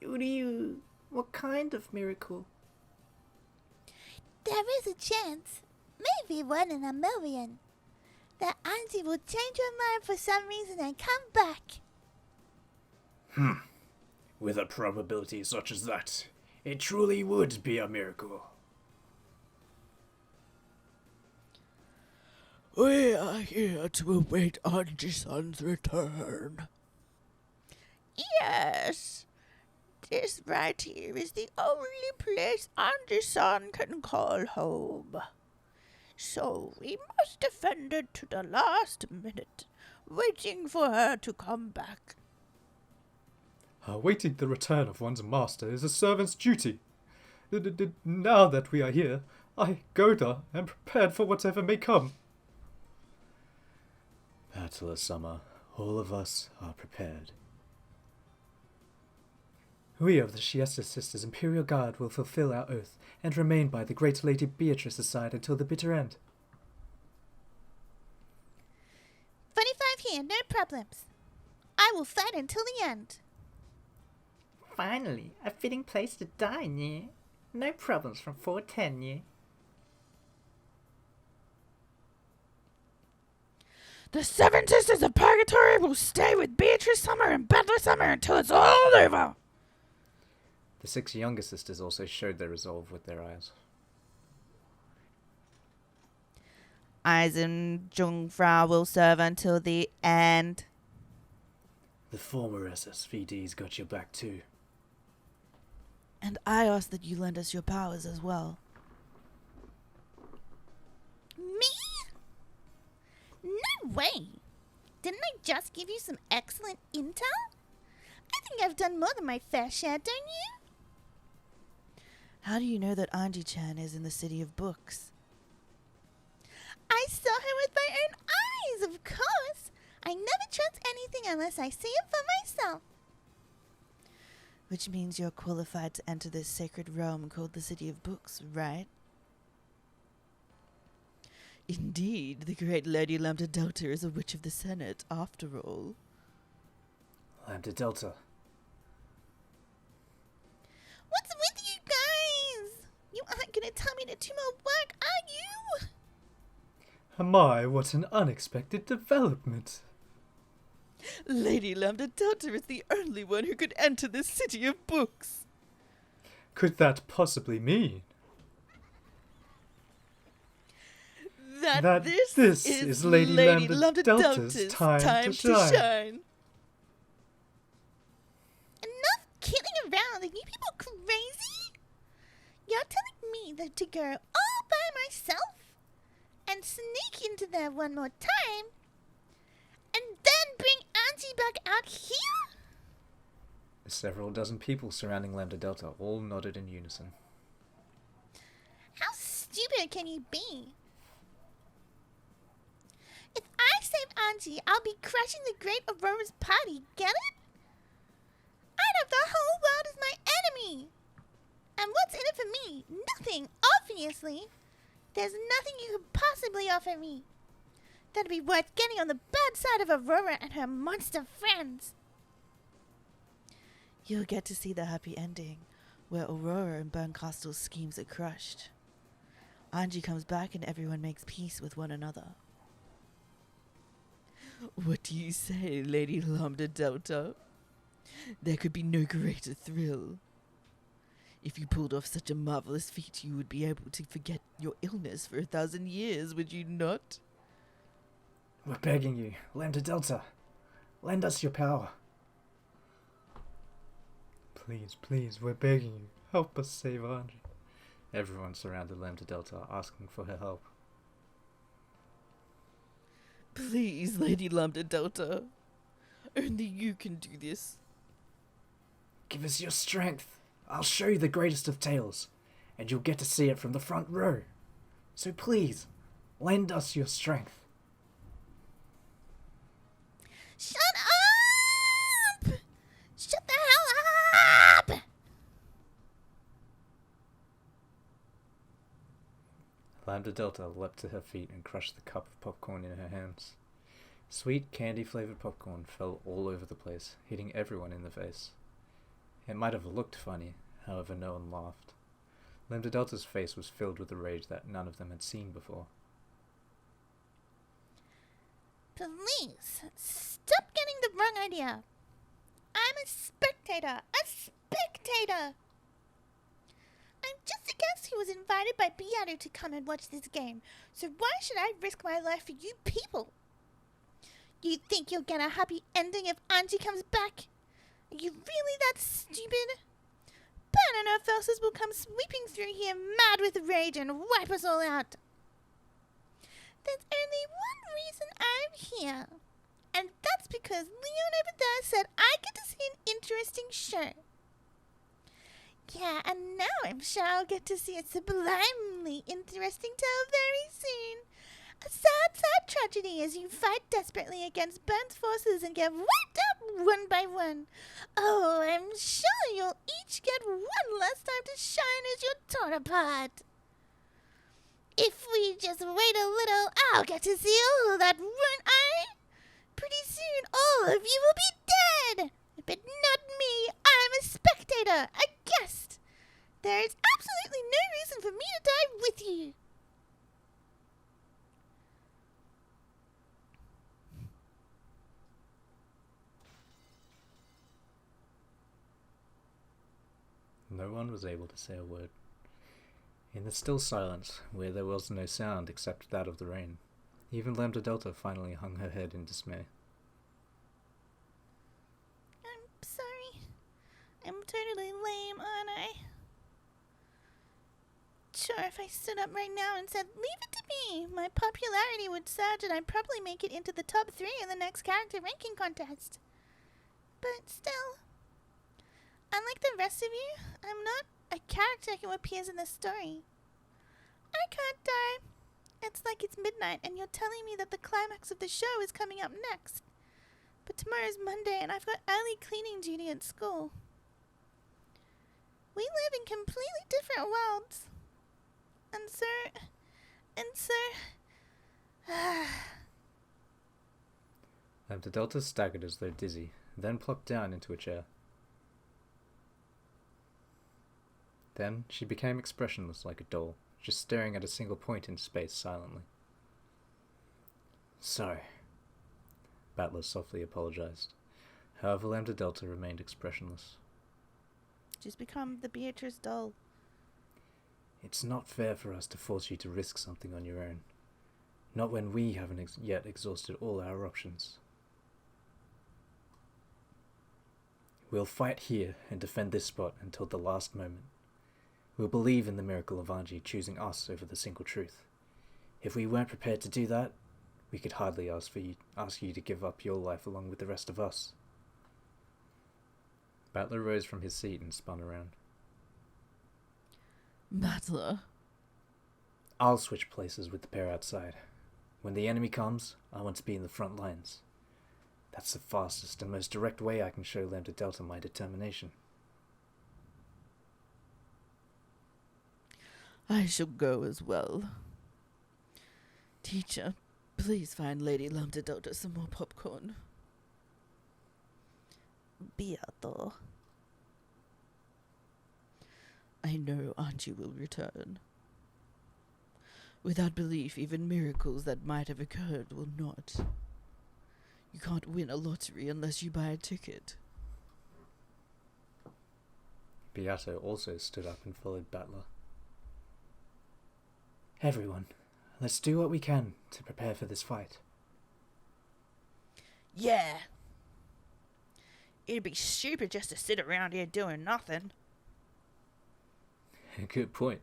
What kind of miracle? There is a chance, maybe 1 in a million, that Auntie will change her mind for some reason and come back. With a probability such as that, it truly would be a miracle. We are here to await Anji-san's return. Yes. This right here is the only place Anji-san can call home. So we must defend it to the last minute, waiting for her to come back. Awaiting the return of one's master is a servant's duty. Now that we are here, I, Goda, am prepared for whatever may come. Battler Summer, all of us are prepared. We of the Siesta Sisters Imperial Guard will fulfill our oath and remain by the great Lady Beatrice's side until the bitter end. 45 here, no problems. I will fight until the end. Finally, a fitting place to die, yeah? No problems from 410, yeah? The 7 Sisters of Purgatory will stay with Beatrice Summer and Battler Summer until it's all over. The 6 younger sisters also showed their resolve with their eyes. Eisen Jungfrau will serve until the end. The former SSVD's got your back too. And I ask that you lend us your powers as well. Me? No way. Didn't I just give you some excellent intel? I think I've done more than my fair share, don't you? How do you know that Anji-chan is in the City of Books? I saw her with my own eyes, of course. I never trust anything unless I see it for myself. Which means you're qualified to enter this sacred realm called the City of Books, right? Indeed, the great Lady Lambda Delta is a witch of the Senate, after all. Lambda Delta. gonna tell me to do more work, are you? My, what an unexpected development. Lady Lambda Delta is the only one who could enter this city of books. Could that possibly mean That this is Lady Lambda Delta's time to shine. Enough kidding around. Are you people crazy? You're telling me that to go all by myself and sneak into there one more time and then bring Auntie back out here? Several dozen people surrounding Lambda Delta all nodded in unison. How stupid can you be? If I save Auntie, I'll be crushing the Great Aurora's party, get it? I'd have the whole world as my enemy! And what's in it for me? Nothing, obviously. There's nothing you could possibly offer me that'd be worth getting on the bad side of Aurora and her monster friends. You'll get to see the happy ending, where Aurora and Burncastle's schemes are crushed. Angie comes back and everyone makes peace with one another. What do you say, Lady Lambda Delta? There could be no greater thrill. If you pulled off such a marvelous feat, you would be able to forget your illness for 1,000 years, would you not? We're begging you, Lambda Delta. Lend us your power. Please, please, we're begging you. Help us save Angie. Everyone surrounded Lambda Delta, asking for her help. Please, Lady Lambda Delta. Only you can do this. Give us your strength. I'll show you the greatest of tales, and you'll get to see it from the front row. So please, lend us your strength. Shut up! Shut the hell up! Lambda Delta leapt to her feet and crushed the cup of popcorn in her hands. Sweet candy-flavored popcorn fell all over the place, hitting everyone in the face. It might have looked funny, however no one laughed. Lambda Delta's face was filled with a rage that none of them had seen before. Please, stop getting the wrong idea. I'm a spectator. A spectator! I'm just a guest who was invited by Beato to come and watch this game, so why should I risk my life for you people? You think you'll get a happy ending if Auntie comes back? Are you really that stupid? Burn and her forces will come sweeping through here mad with rage and wipe us all out. There's only one reason I'm here, and that's because Leon over there said I get to see an interesting show. Yeah, and now I'm sure I'll get to see a sublimely interesting tale very soon. A sad, sad tragedy as you fight desperately against Burnt's forces and get wiped out one by one. Oh, I'm sure you'll each get one less time to shine as you're torn apart. If we just wait a little, I'll get to see all that, won't I? Pretty soon, all of you will be dead. But not me. I'm a spectator, a guest. There is absolutely no reason for me to die with you. No one was able to say a word. In the still silence, where there was no sound except that of the rain, even Lambda Delta finally hung her head in dismay. I'm sorry. I'm totally lame, aren't I? Sure, if I stood up right now and said, leave it to me, my popularity would surge and I'd probably make it into the top 3 in the next character ranking contest. But still, unlike the rest of you, I'm not a character who appears in the story. I can't die. It's like it's midnight and you're telling me that the climax of the show is coming up next. But tomorrow's Monday and I've got early cleaning duty at school. We live in completely different worlds. And so, Lambda Delta staggered as though dizzy, then plopped down into a chair. Then she became expressionless like a doll, just staring at a single point in space silently. Sorry. Battler softly apologized. However, Lambda Delta remained expressionless. Just become the Beatrice doll. It's not fair for us to force you to risk something on your own. Not when we haven't yet exhausted all our options. We'll fight here and defend this spot until the last moment. We'll believe in the miracle of Anji choosing us over the single truth. If we weren't prepared to do that, we could hardly ask you to give up your life along with the rest of us. Battler rose from his seat and spun around. Battler? I'll switch places with the pair outside. When the enemy comes, I want to be in the front lines. That's the fastest and most direct way I can show Lambda Delta my determination. I shall go as well. Teacher, please find Lady Lambda Delta some more popcorn. Beato. I know Auntie will return. Without belief, even miracles that might have occurred will not. You can't win a lottery unless you buy a ticket. Beato also stood up and followed Battler. Everyone, let's do what we can to prepare for this fight. Yeah. It'd be stupid just to sit around here doing nothing. Good point.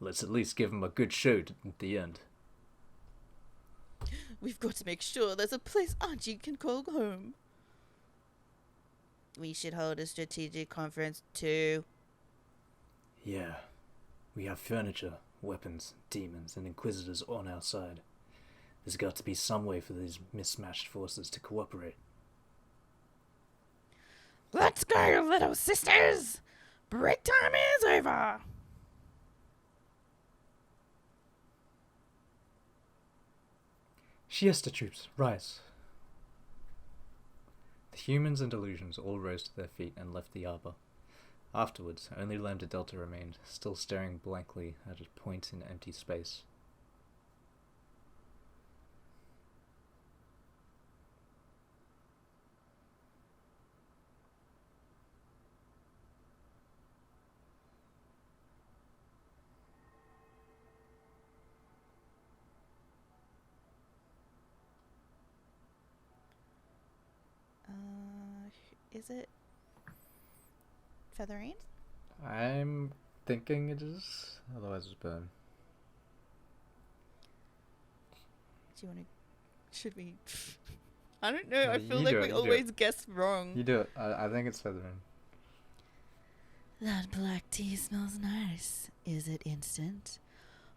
Let's at least give him a good show at the end. We've got to make sure there's a place Auntie can call home. We should hold a strategic conference too. Yeah. We have furniture, weapons, demons, and inquisitors on our side. There's got to be some way for these mismatched forces to cooperate. Let's go, little sisters! Break time is over! Siesta troops, rise. The humans and illusions all rose to their feet and left the arbor. Afterwards, only Lambda Delta remained, still staring blankly at a point in empty space. Is it Featherine? I'm thinking it is, otherwise it's burn. Do you want to... Should we... I don't know, I feel You like do we it, you do always it. guess wrong. You do it. I think it's Featherin. That black tea smells nice. Is it instant?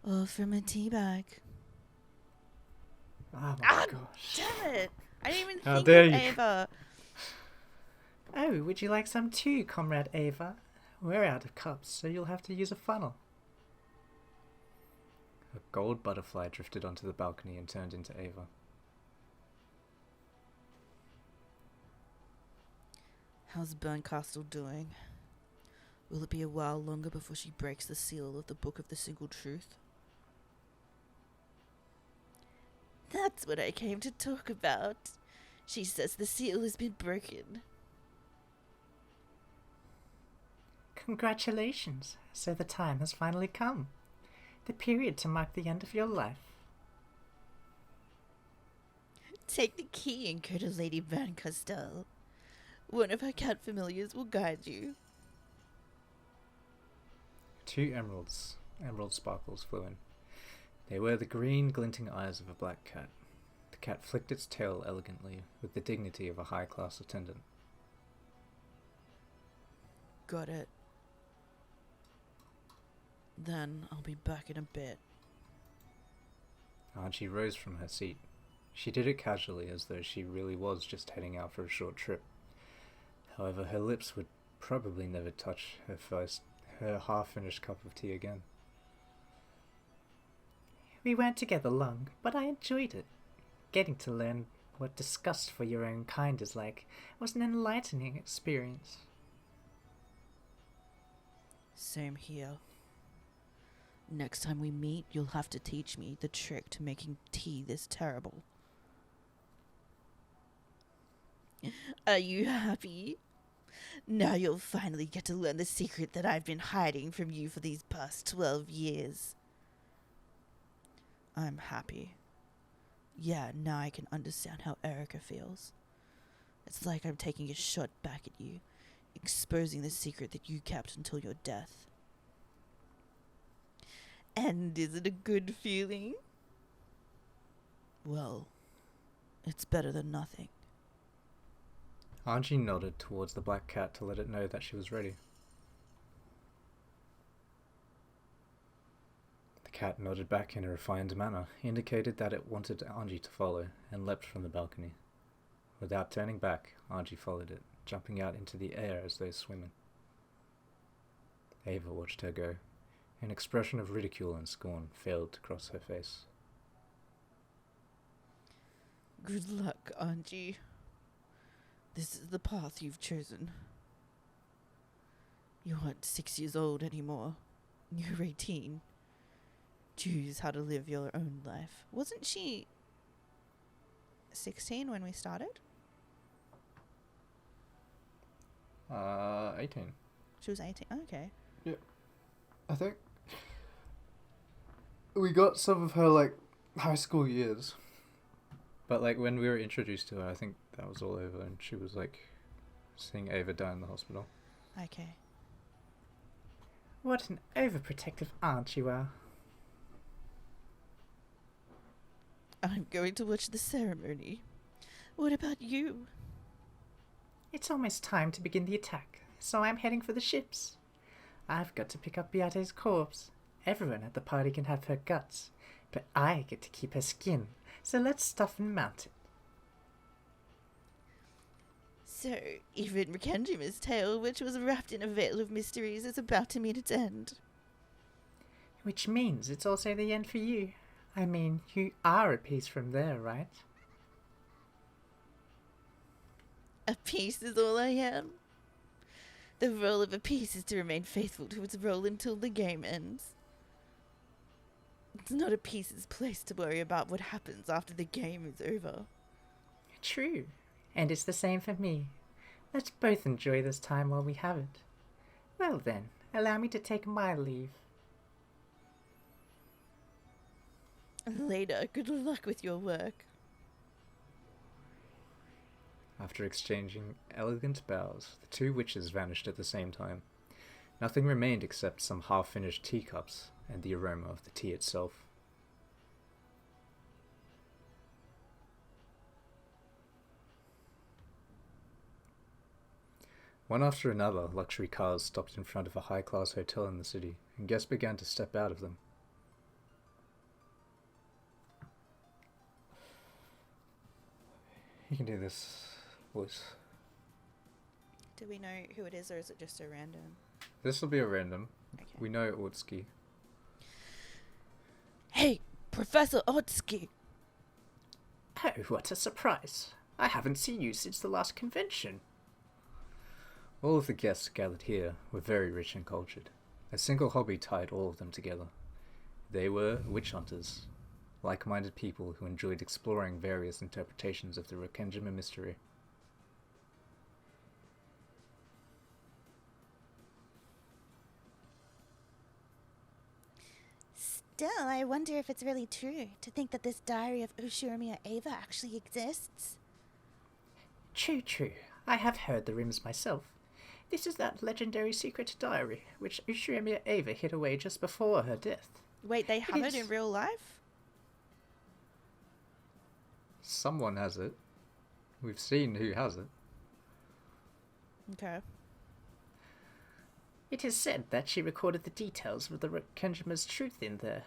Or from a tea bag? Oh my Ah, gosh. damn it! I didn't even How think dare of you. Ava. Oh, would you like some too, Comrade Ava? We're out of cups, so you'll have to use a funnel. A gold butterfly drifted onto the balcony and turned into Ava. How's Burncastle doing? Will it be a while longer before she breaks the seal of the Book of the Single Truth? That's what I came to talk about. She says the seal has been broken. Congratulations. So the time has finally come. The period to mark the end of your life. Take the key and go to Lady Van Castell. One of her cat familiars will guide you. 2 emerald sparkles flew in. They were the green, glinting eyes of a black cat. The cat flicked its tail elegantly, with the dignity of a high-class attendant. Got it. Then I'll be back in a bit. Archie rose from her seat. She did it casually, as though she really was just heading out for a short trip. However, her lips would probably never touch her half-finished cup of tea again. We weren't together long, but I enjoyed it. Getting to learn what disgust for your own kind is like was an enlightening experience. Same here. Next time we meet, you'll have to teach me the trick to making tea this terrible. Are you happy? Now you'll finally get to learn the secret that I've been hiding from you for these past 12 years. I'm happy. Yeah, now I can understand how Erica feels. It's like I'm taking a shot back at you, exposing the secret that you kept until your death. And is it a good feeling? Well, it's better than nothing. Anji nodded towards the black cat to let it know that she was ready. The cat nodded back in a refined manner, indicated that it wanted Anji to follow, and leapt from the balcony. Without turning back, Anji followed it, jumping out into the air as though swimming. Ava watched her go. An expression of ridicule and scorn failed to cross her face. Good luck, Anji. This is the path you've chosen. You aren't 6 years old anymore. You're 18. Choose how to live your own life. Wasn't she 16 when we started? 18. She was 18. Okay. Yeah. I think we got some of her, like, high school years. But, like, when we were introduced to her, I think that was all over, and she was, like, seeing Ava die in the hospital. Okay. What an overprotective aunt you are. I'm going to watch the ceremony. What about you? It's almost time to begin the attack, so I'm heading for the ships. I've got to pick up Beate's corpse. Everyone at the party can have her guts, but I get to keep her skin, so let's stuff and mount it. So, even Rakenjima's tale, which was wrapped in a veil of mysteries, is about to meet its end. Which means it's also the end for you. I mean, you are a piece from there, right? A piece is all I am. The role of a piece is to remain faithful to its role until the game ends. It's not a piece's place to worry about what happens after the game is over. True. And it's the same for me. Let's both enjoy this time while we have it. Well then, allow me to take my leave. Later, good luck with your work. After exchanging elegant bows, the two witches vanished at the same time. Nothing remained except some half-finished teacups and the aroma of the tea itself. One after another, luxury cars stopped in front of a high-class hotel in the city, and guests began to step out of them. You can do this voice. Do we know who it is, or is it just a random? This will be a random. Okay. We know Utsuki. Hey, Professor Otsuki! Oh, what a surprise. I haven't seen you since the last convention. All of the guests gathered here were very rich and cultured. A single hobby tied all of them together. They were witch hunters, like-minded people who enjoyed exploring various interpretations of the Rakenjima mystery. Still, I wonder if it's really true to think that this diary of Ushirimiya Ava actually exists. True, true. I have heard the rumors myself. This is that legendary secret diary, which Ushirimiya Ava hid away just before her death. Wait, they have it in is- real life? Someone has it. We've seen who has it. Okay. It is said that she recorded the details of the Rakenjima's truth in there.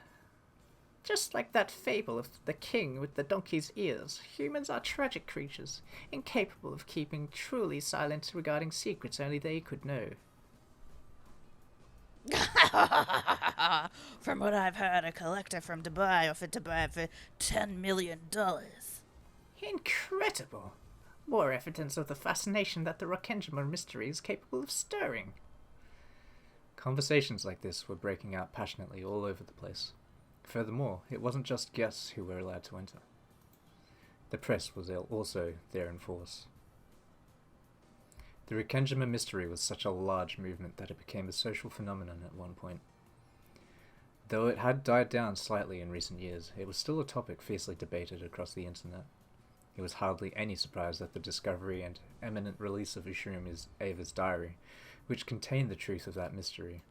Just like that fable of the king with the donkey's ears, humans are tragic creatures, incapable of keeping truly silent regarding secrets only they could know. From what I've heard, a collector from Dubai offered to buy it for $10 million. Incredible! More evidence of the fascination that the Rakenjima mystery is capable of stirring. Conversations like this were breaking out passionately all over the place. Furthermore, it wasn't just guests who were allowed to enter. The press was also there in force. The Rikkenjima mystery was such a large movement that it became a social phenomenon at one point. Though it had died down slightly in recent years, it was still a topic fiercely debated across the internet. It was hardly any surprise that the discovery and imminent release of Ava's diary, which contained the truth of that mystery,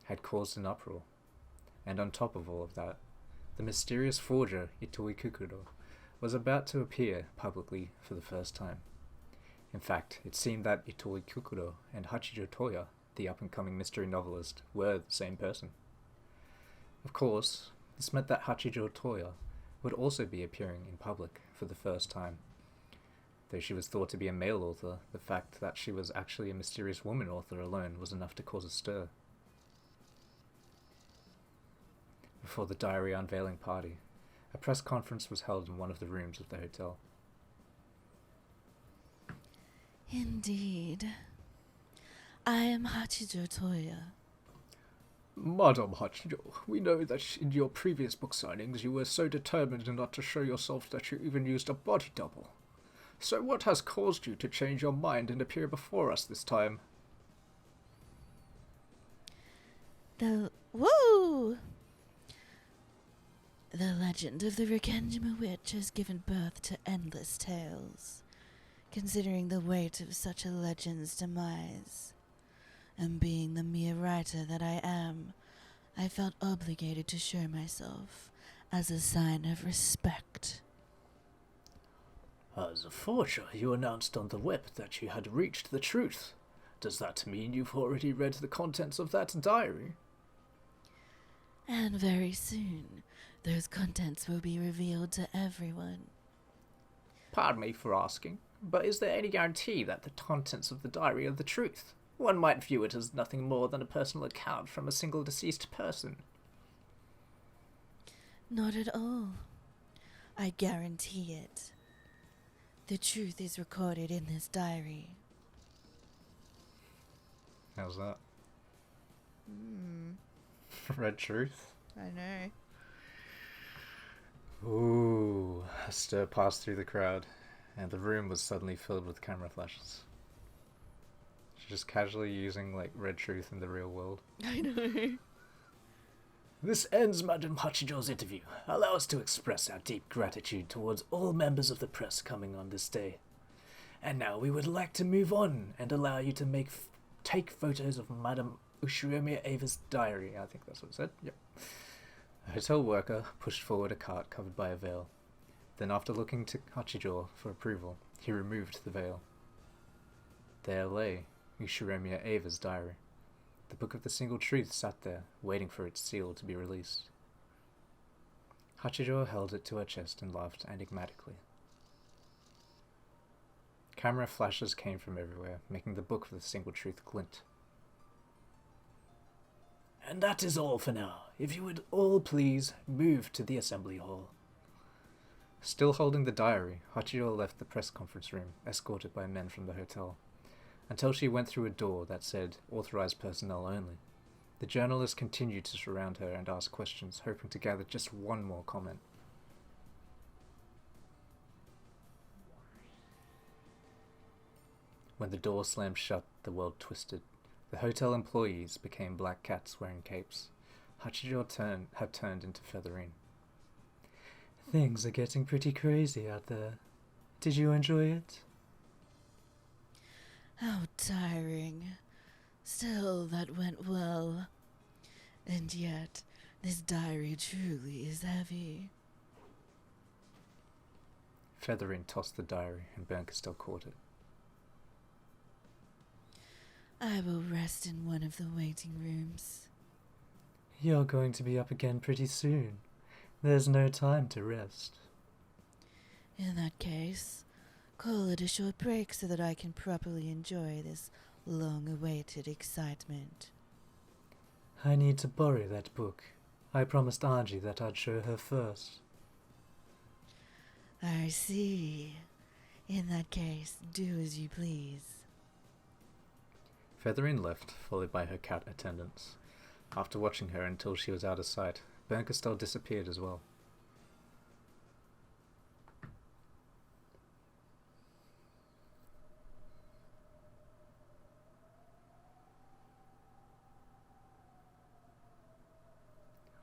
had caused an uproar. And on top of all of that, the mysterious forger Itoi Kukuro was about to appear publicly for the first time. In fact, it seemed that Itoi Kukuro and Hachijo Toya, the up-and-coming mystery novelist, were the same person. Of course, this meant that Hachijo Toya would also be appearing in public for the first time. Though she was thought to be a male author, the fact that she was actually a mysterious woman author alone was enough to cause a stir. Before the diary unveiling party, a press conference was held in one of the rooms of the hotel. Indeed. I am Hachijo Toya. Madam Hachijo, we know that in your previous book signings you were so determined not to show yourself that you even used a body double. So what has caused you to change your mind and appear before us this time? Woo! The legend of the Rikkenjima witch has given birth to endless tales. Considering the weight of such a legend's demise, and being the mere writer that I am, I felt obligated to show myself as a sign of respect. As a forger, you announced on the web that you had reached the truth. Does that mean you've already read the contents of that diary? And very soon, those contents will be revealed to everyone. Pardon me for asking, but is there any guarantee that the contents of the diary are the truth? One might view it as nothing more than a personal account from a single deceased person. Not at all. I guarantee it. The truth is recorded in this diary. How's that? Hmm. Red truth? I know. Ooh, a stir passed through the crowd, and the room was suddenly filled with camera flashes. She's just casually using, red truth in the real world. I know. This ends Madam Hachijo's interview. Allow us to express our deep gratitude towards all members of the press coming on this day. And now we would like to move on and allow you to take photos of Madam Ushiremiya Ava's diary. I think that's what it said. Yep. A hotel worker pushed forward a cart covered by a veil. Then, after looking to Hachijo for approval, he removed the veil. There lay Ushiremiya Ava's diary. The Book of the Single Truth sat there, waiting for its seal to be released. Hachijo held it to her chest and laughed enigmatically. Camera flashes came from everywhere, making the Book of the Single Truth glint. And that is all for now. If you would all please move to the assembly hall. Still holding the diary, Hachijo left the press conference room, escorted by men from the hotel, until she went through a door that said, authorized personnel only. The journalists continued to surround her and ask questions, hoping to gather just one more comment. When the door slammed shut, the world twisted. The hotel employees became black cats wearing capes. Hachijo had turned into Featherine. Things are getting pretty crazy out there. Did you enjoy it? How tiring. Still, that went well. And yet, this diary truly is heavy. Featherine tossed the diary, and Bernkastel caught it. I will rest in one of the waiting rooms. You're going to be up again pretty soon. There's no time to rest. In that case, call it a short break so that I can properly enjoy this long-awaited excitement. I need to borrow that book. I promised Anji that I'd show her first. I see. In that case, do as you please. Featherine left, followed by her cat attendants. After watching her until she was out of sight, Bernkastel disappeared as well.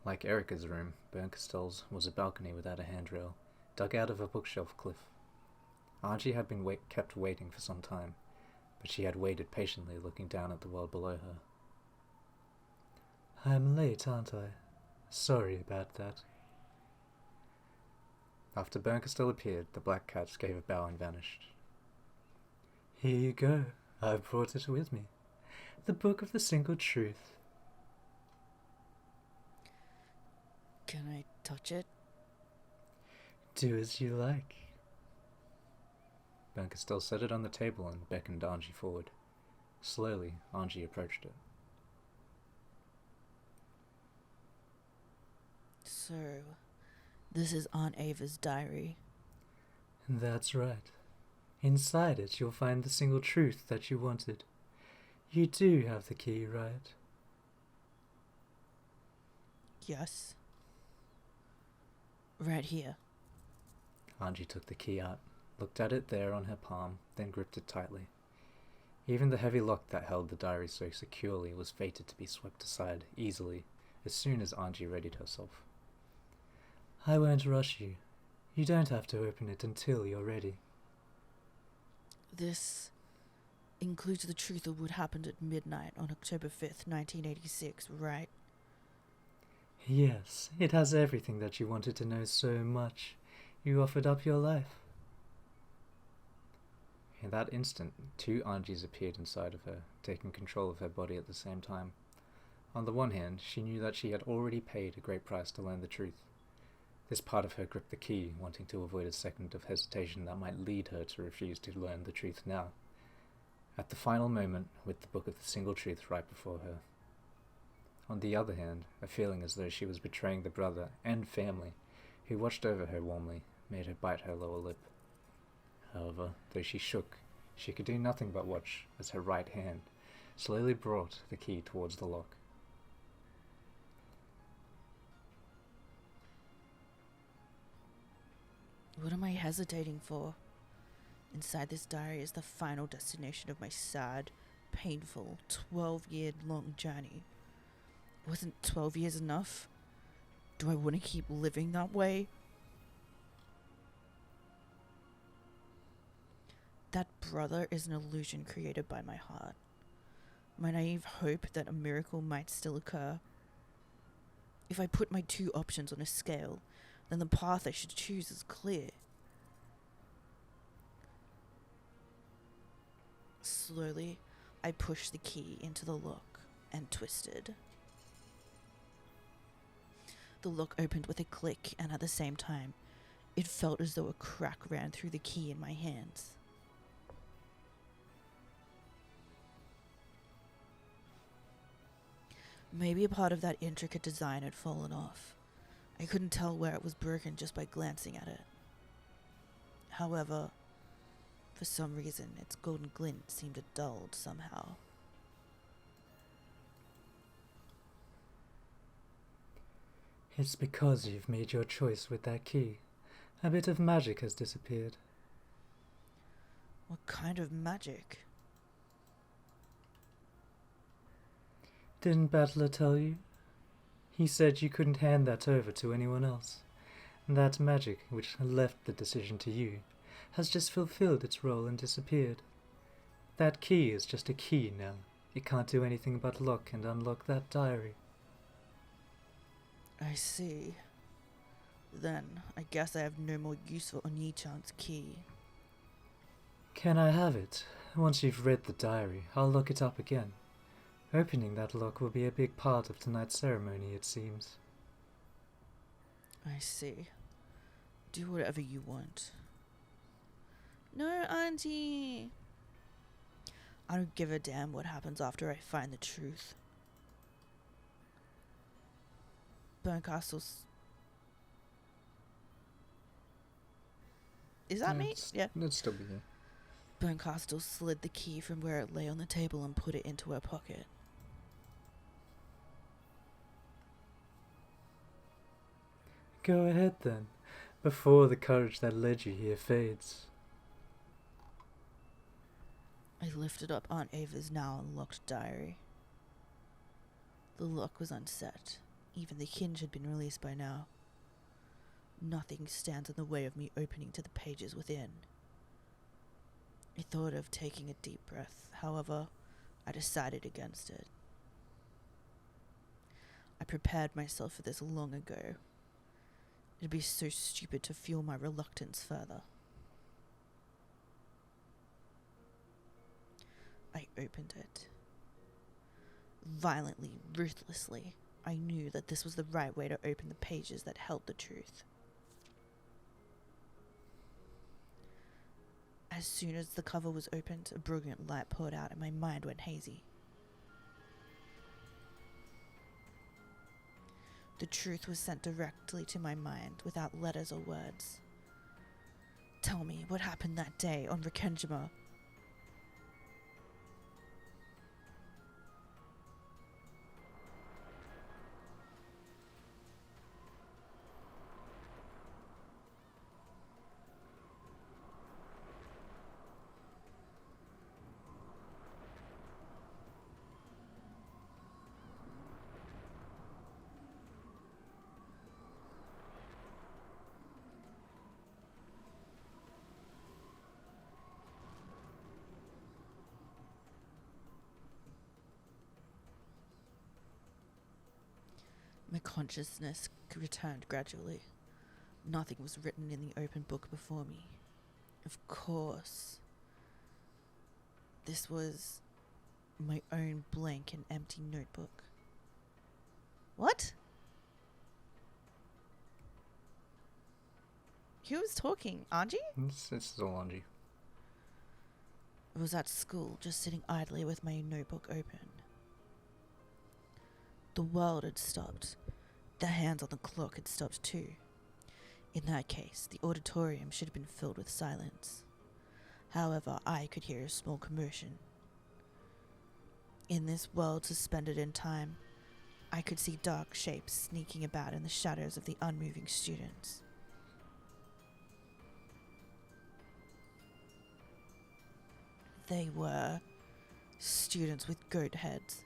Like Erica's room, Bernkastel's was a balcony without a handrail, dug out of a bookshelf cliff. Archie had been kept waiting for some time, but she had waited patiently, looking down at the world below her. I'm late, aren't I? Sorry about that. After Bernkastel appeared, the black cat gave a bow and vanished. Here you go. I've brought it with me. The Book of the Single Truth. Can I touch it? Do as you like. Bernkastel set it on the table and beckoned Angie forward. Slowly, Angie approached it. So, this is Aunt Ava's diary. That's right. Inside it, you'll find the single truth that you wanted. You do have the key, right? Yes. Right here. Angie took the key out, looked at it there on her palm, then gripped it tightly. Even the heavy lock that held the diary so securely was fated to be swept aside easily as soon as Angie readied herself. I won't rush you. You don't have to open it until you're ready. This includes the truth of what happened at midnight on October 5th, 1986, right? Yes, it has everything that you wanted to know so much. You offered up your life. In that instant, two Angies appeared inside of her, taking control of her body at the same time. On the one hand, she knew that she had already paid a great price to learn the truth. This part of her gripped the key, wanting to avoid a second of hesitation that might lead her to refuse to learn the truth now. At the final moment, with the Book of the Single Truth right before her. On the other hand, a feeling as though she was betraying the brother and family who watched over her warmly made her bite her lower lip. However, though she shook, she could do nothing but watch as her right hand slowly brought the key towards the lock. What am I hesitating for? Inside this diary is the final destination of my sad, painful, 12-year-long journey. Wasn't 12 years enough? Do I want to keep living that way? That brother is an illusion created by my heart. My naive hope that a miracle might still occur. If I put my two options on a scale, then the path I should choose is clear. Slowly, I pushed the key into the lock and twisted. The lock opened with a click, and at the same time, it felt as though a crack ran through the key in my hands. Maybe a part of that intricate design had fallen off. I couldn't tell where it was broken just by glancing at it. However, for some reason, its golden glint seemed dulled somehow. It's because you've made your choice with that key. A bit of magic has disappeared. What kind of magic? Didn't Battler tell you? He said you couldn't hand that over to anyone else. That magic, which left the decision to you, has just fulfilled its role and disappeared. That key is just a key now. It can't do anything but lock and unlock that diary. I see. Then, I guess I have no more use for Oni-chan's key. Can I have it? Once you've read the diary, I'll lock it up again. Opening that lock will be a big part of tonight's ceremony, it seems. I see. Do whatever you want. No, Auntie! I don't give a damn what happens after I find the truth. Bernkastel's... Is that me? Yeah. It'd still be here. Bonecastle slid the key from where it lay on the table and put it into her pocket. Go ahead then, before the courage that led you here fades. I lifted up Aunt Ava's now unlocked diary. The lock was unset. Even the hinge had been released by now. Nothing stands in the way of me opening to the pages within. I thought of taking a deep breath, however, I decided against it. I prepared myself for this long ago. It'd be so stupid to fuel my reluctance further. I opened it. Violently, ruthlessly, I knew that this was the right way to open the pages that held the truth. As soon as the cover was opened, a brilliant light poured out and my mind went hazy. The truth was sent directly to my mind without letters or words. Tell me what happened that day on Rikkenjima. My consciousness returned gradually. Nothing was written in the open book before me. Of course. This was my own blank and empty notebook. What? Who was talking? Anji? It's Zolanji. I was at school, just sitting idly with my notebook open. The world had stopped. The hands on the clock had stopped too. In that case, the auditorium should have been filled with silence. However, I could hear a small commotion. In this world suspended in time, I could see dark shapes sneaking about in the shadows of the unmoving students. They were students with goat heads.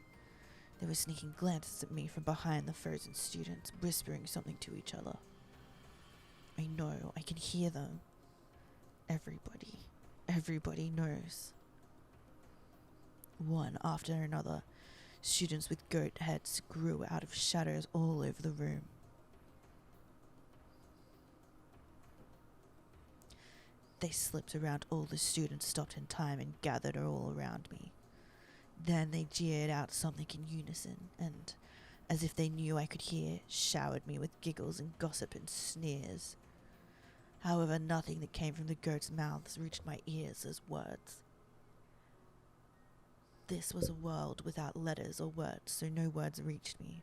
They were sneaking glances at me from behind the frozen students, whispering something to each other. I know, I can hear them. Everybody knows. One after another, students with goat heads grew out of shadows all over the room. They slipped around all the students, stopped in time, and gathered all around me. Then they jeered out something in unison, and, as if they knew I could hear, showered me with giggles and gossip and sneers. However, nothing that came from the goats' mouths reached my ears as words. This was a world without letters or words, so no words reached me.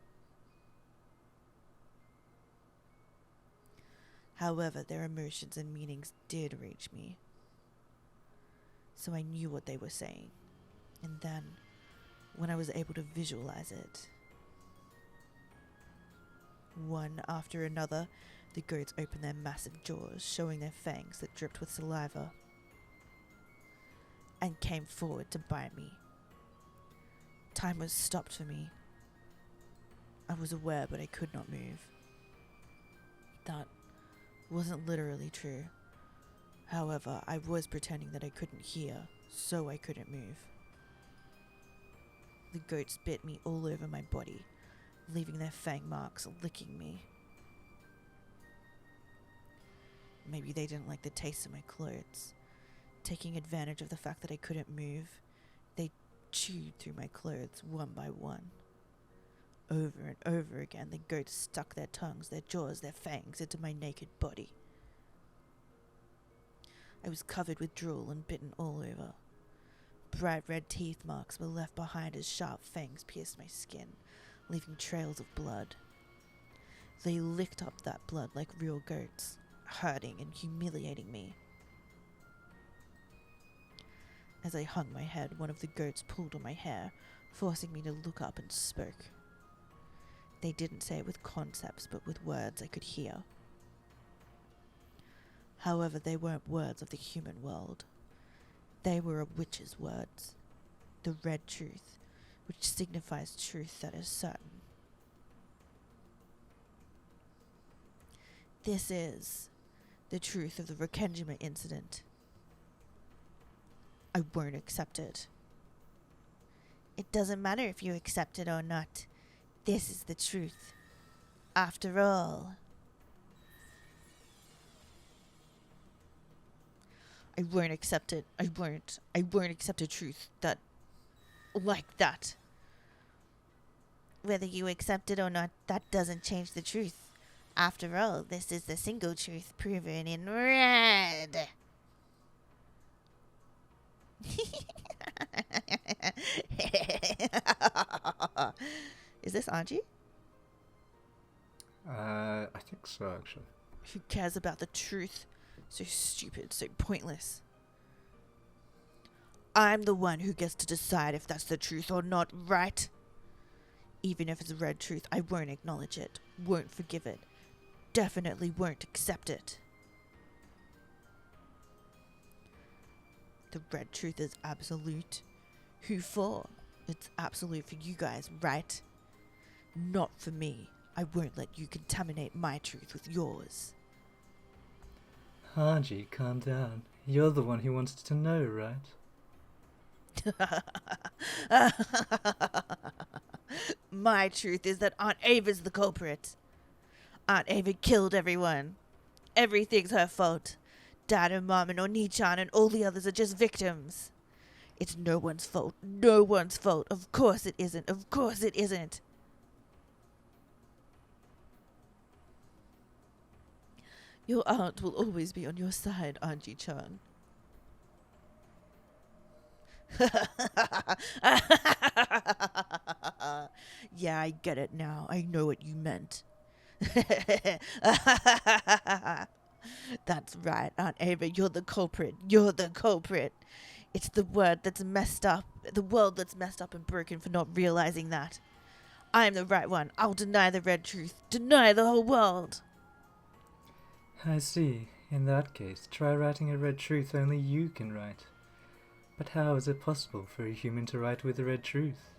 However, their emotions and meanings did reach me. So I knew what they were saying. And then, when I was able to visualize it, one after another, the goats opened their massive jaws, showing their fangs that dripped with saliva, and came forward to bite me. Time was stopped for me. I was aware, but I could not move. That wasn't literally true. However, I was pretending that I couldn't hear, so I couldn't move. The goats bit me all over my body, leaving their fang marks licking me. Maybe they didn't like the taste of my clothes. Taking advantage of the fact that I couldn't move, they chewed through my clothes one by one. Over and over again, the goats stuck their tongues, their jaws, their fangs into my naked body. I was covered with drool and bitten all over. Bright red teeth marks were left behind as sharp fangs pierced my skin, leaving trails of blood. They licked up that blood like real goats, hurting and humiliating me. As I hung my head, one of the goats pulled on my hair, forcing me to look up, and spoke. They didn't say it with concepts, but with words I could hear. However, they weren't words of the human world. They were a witch's words, the red truth, which signifies truth that is certain. This is the truth of the Rekenjima incident. I won't accept it. It doesn't matter if you accept it or not. This is the truth. After all, I won't accept it. I won't accept a truth that, like that. Whether you accept it or not, that doesn't change the truth. After all, this is the single truth proven in red. Is this Anji? I think so, actually. Who cares about the truth? So stupid, so pointless. I'm the one who gets to decide if that's the truth or not, right? Even if it's a red truth, I won't acknowledge it, won't forgive it, definitely won't accept it. The red truth is absolute. Who for? It's absolute for you guys, right? Not for me. I won't let you contaminate my truth with yours. Hanji, calm down. You're the one who wanted to know, right? My truth is that Aunt Ava's the culprit. Aunt Ava killed everyone. Everything's her fault. Dad and Mom and Oni-chan and all the others are just victims. It's no one's fault. No one's fault. Of course it isn't. Of course it isn't. Your aunt will always be on your side, Anji-chan. Yeah, I get it now. I know what you meant. That's right, Aunt Ava. You're the culprit. You're the culprit. It's the word that's messed up. The world that's messed up and broken for not realizing that. I'm the right one. I'll deny the red truth. Deny the whole world. I see. In that case, try writing a red truth only you can write. But how is it possible for a human to write with a red truth?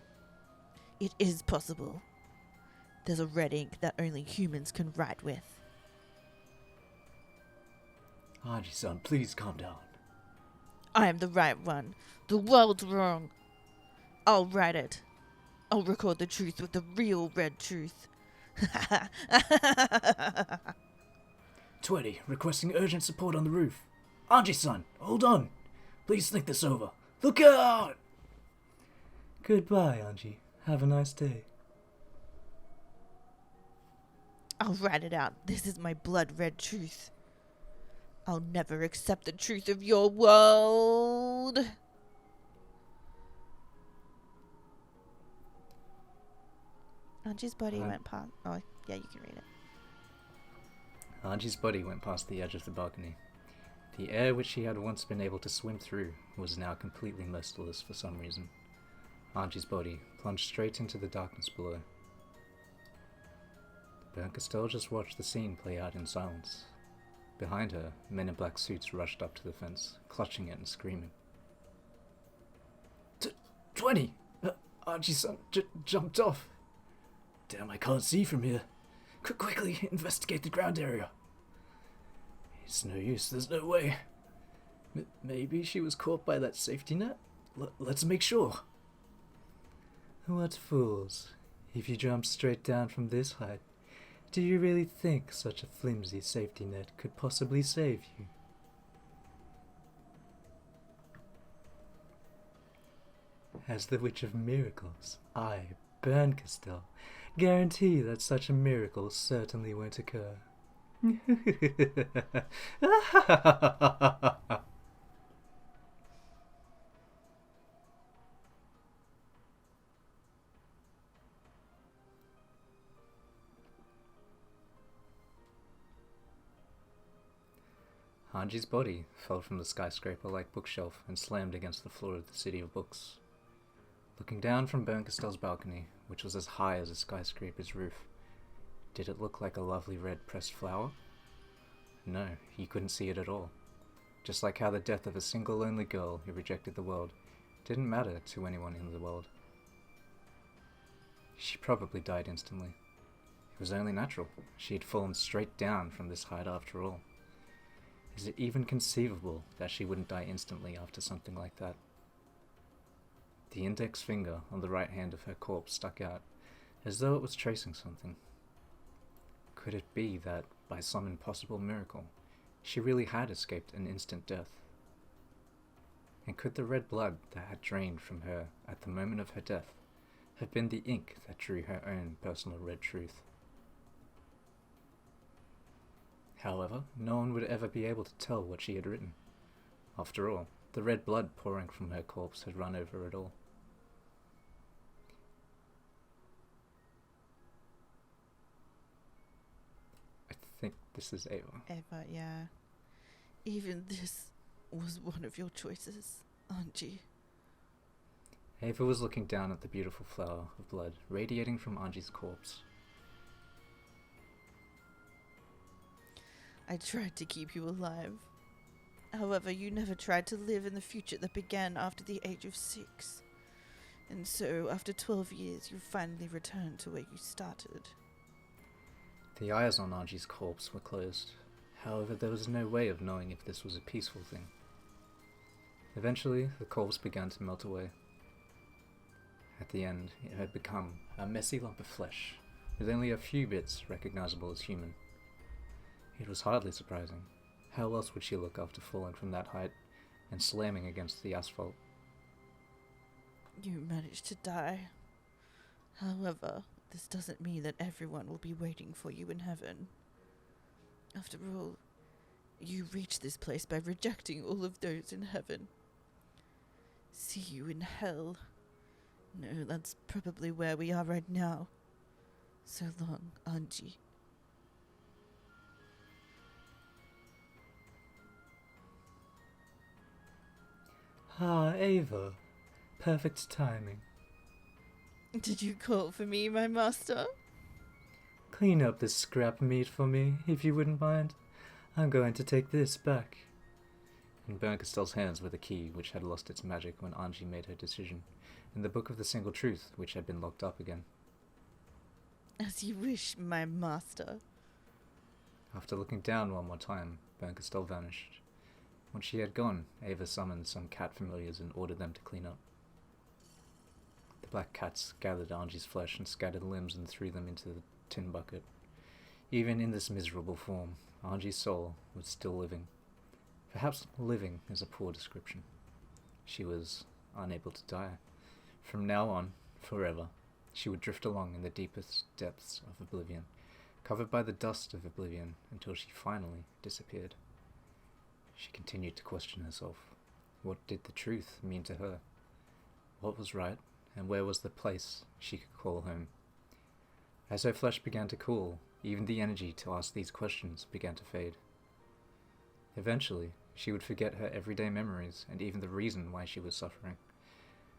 It is possible. There's a red ink that only humans can write with. Haji-san, please calm down. I am the right one. The world's wrong. I'll write it. I'll record the truth with the real red truth. 20, requesting urgent support on the roof. Anji-san, hold on. Please think this over. Look out! Goodbye, Anji. Have a nice day. I'll write it out. This is my blood red truth. I'll never accept the truth of your world. Anji's body went past. Oh, yeah, you can read it. Anji's body went past the edge of the balcony. The air which she had once been able to swim through was now completely merciless for some reason. Anji's body plunged straight into the darkness below. Bernkastel just watched the scene play out in silence. Behind her, men in black suits rushed up to the fence, clutching it and screaming. 20! Anji-san jumped off. Damn, I can't see from here. Quickly investigate the ground area. It's no use, there's no way. Maybe she was caught by that safety net? Let's make sure. What fools. If you jump straight down from this height, do you really think such a flimsy safety net could possibly save you? As the Witch of Miracles, I, Bernkastel, guarantee that such a miracle certainly won't occur. Anji's body fell from the skyscraper-like bookshelf and slammed against the floor of the City of Books. Looking down from Berncastell's balcony, which was as high as a skyscraper's roof, did it look like a lovely red pressed flower? No, he couldn't see it at all. Just like how the death of a single lonely girl who rejected the world didn't matter to anyone in the world. She probably died instantly. It was only natural. She had fallen straight down from this height after all. Is it even conceivable that she wouldn't die instantly after something like that? The index finger on the right hand of her corpse stuck out, as though it was tracing something. Could it be that, by some impossible miracle, she really had escaped an instant death? And could the red blood that had drained from her at the moment of her death have been the ink that drew her own personal red truth? However, no one would ever be able to tell what she had written. After all, the red blood pouring from her corpse had run over it all. I think this is Ava. Ava, yeah. Even this was one of your choices, Anji. Ava was looking down at the beautiful flower of blood radiating from Anji's corpse. I tried to keep you alive. However, you never tried to live in the future that began after the age of 6. And so, after 12 years, you finally returned to where you started. The eyes on Anji's corpse were closed. However, there was no way of knowing if this was a peaceful thing. Eventually, the corpse began to melt away. At the end, it had become a messy lump of flesh, with only a few bits recognizable as human. It was hardly surprising. How else would she look after falling from that height and slamming against the asphalt? You managed to die. However, this doesn't mean that everyone will be waiting for you in heaven. After all, you reached this place by rejecting all of those in heaven. See you in hell. No, that's probably where we are right now. So long, Anji. Ah, Ava. Perfect timing. Did you call for me, my master? Clean up this scrap meat for me, if you wouldn't mind. I'm going to take this back. In Berncastell's hands were the key which had lost its magic when Anji made her decision, and the Book of the Single Truth which had been locked up again. As you wish, my master. After looking down one more time, Berncastell vanished. When she had gone, Ava summoned some cat familiars and ordered them to clean up. The black cats gathered Anji's flesh and scattered limbs and threw them into the tin bucket. Even in this miserable form, Anji's soul was still living. Perhaps living is a poor description. She was unable to die. From now on, forever, she would drift along in the deepest depths of oblivion, covered by the dust of oblivion until she finally disappeared. She continued to question herself. What did the truth mean to her? What was right, and where was the place she could call home? As her flesh began to cool, even the energy to ask these questions began to fade. Eventually, she would forget her everyday memories and even the reason why she was suffering.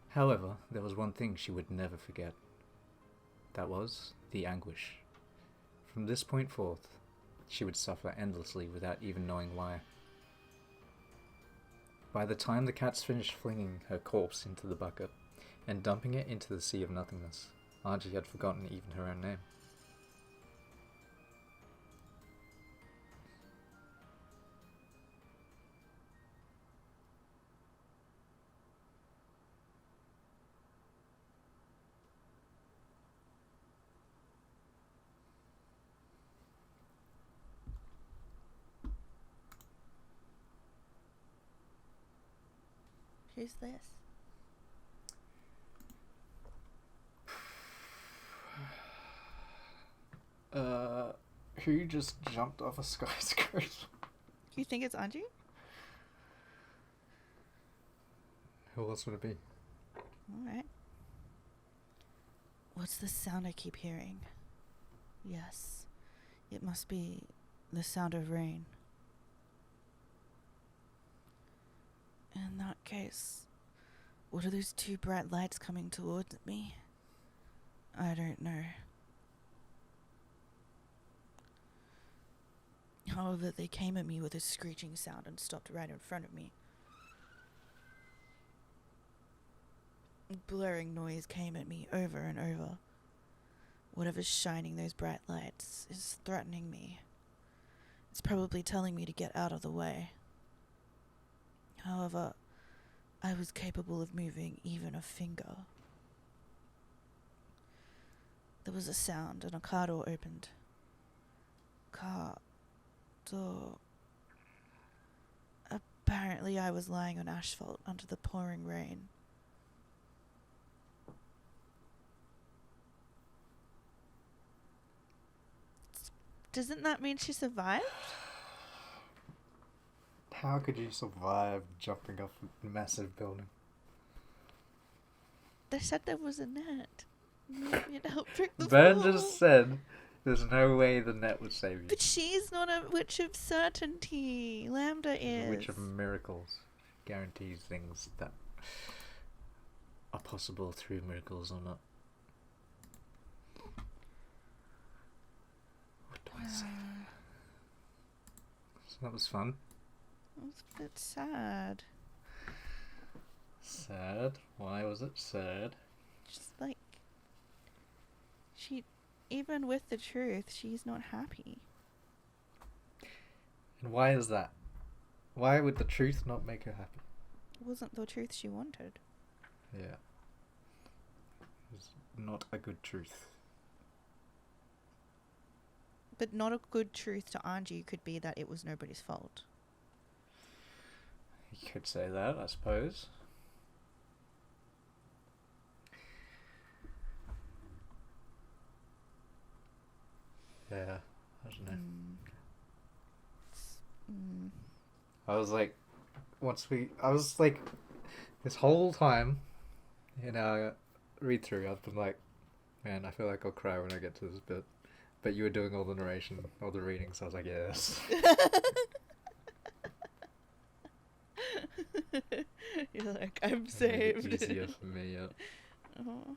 However, there was one thing she would never forget. That was the anguish. From this point forth, she would suffer endlessly without even knowing why. By the time the cats finished flinging her corpse into the bucket and dumping it into the sea of nothingness, Anji had forgotten even her own name. Who's this? Who just jumped off a skyscraper? You think it's Anji? Who else would it be? Alright. What's the sound I keep hearing? Yes, it must be the sound of rain. In that case, what are those two bright lights coming towards me? I don't know. However, they came at me with a screeching sound and stopped right in front of me. Blurring noise came at me over and over. Whatever's shining those bright lights is threatening me. It's probably telling me to get out of the way. However, I was capable of moving even a finger. There was a sound and a car door opened. Car door. Apparently I was lying on asphalt under the pouring rain. Doesn't that mean she survived? How could you survive jumping off a massive building? They said there was a net. Maybe it helped break the Ben fall. just said there's no way the net would save you. But she's not a witch of certainty. Lambda is. The witch of miracles guarantees things that are possible through miracles or not. What do I say? So that was fun. It was a bit sad. Sad? Why was it sad? Just like, she, even with the truth, she's not happy. And why is that? Why would the truth not make her happy? It wasn't the truth she wanted. Yeah. It's not a good truth. But not a good truth to Angie could be that it was nobody's fault. You could say that, I suppose. Yeah, I don't know. I was like, this whole time in our read through, I've been like, man, I feel like I'll cry when I get to this bit. But you were doing all the narration, all the reading, so I was like, yes. You're like, I'm Made it saved. easier for me, yeah. Oh.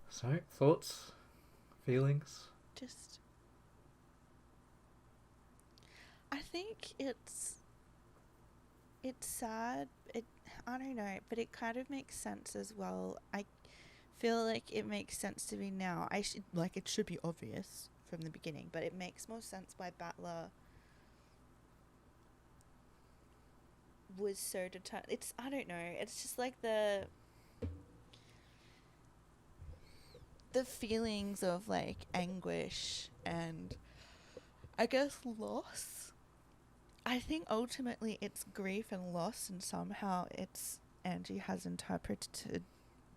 So, thoughts? Feelings? Just, I think it's sad. I don't know, but it kind of makes sense as well. I feel like it makes sense to me now. It should be obvious from the beginning, but it makes more sense why Battler was so determined. I don't know, it's just like the feelings of like anguish and I guess loss. I think ultimately it's grief and loss, and somehow Angie has interpreted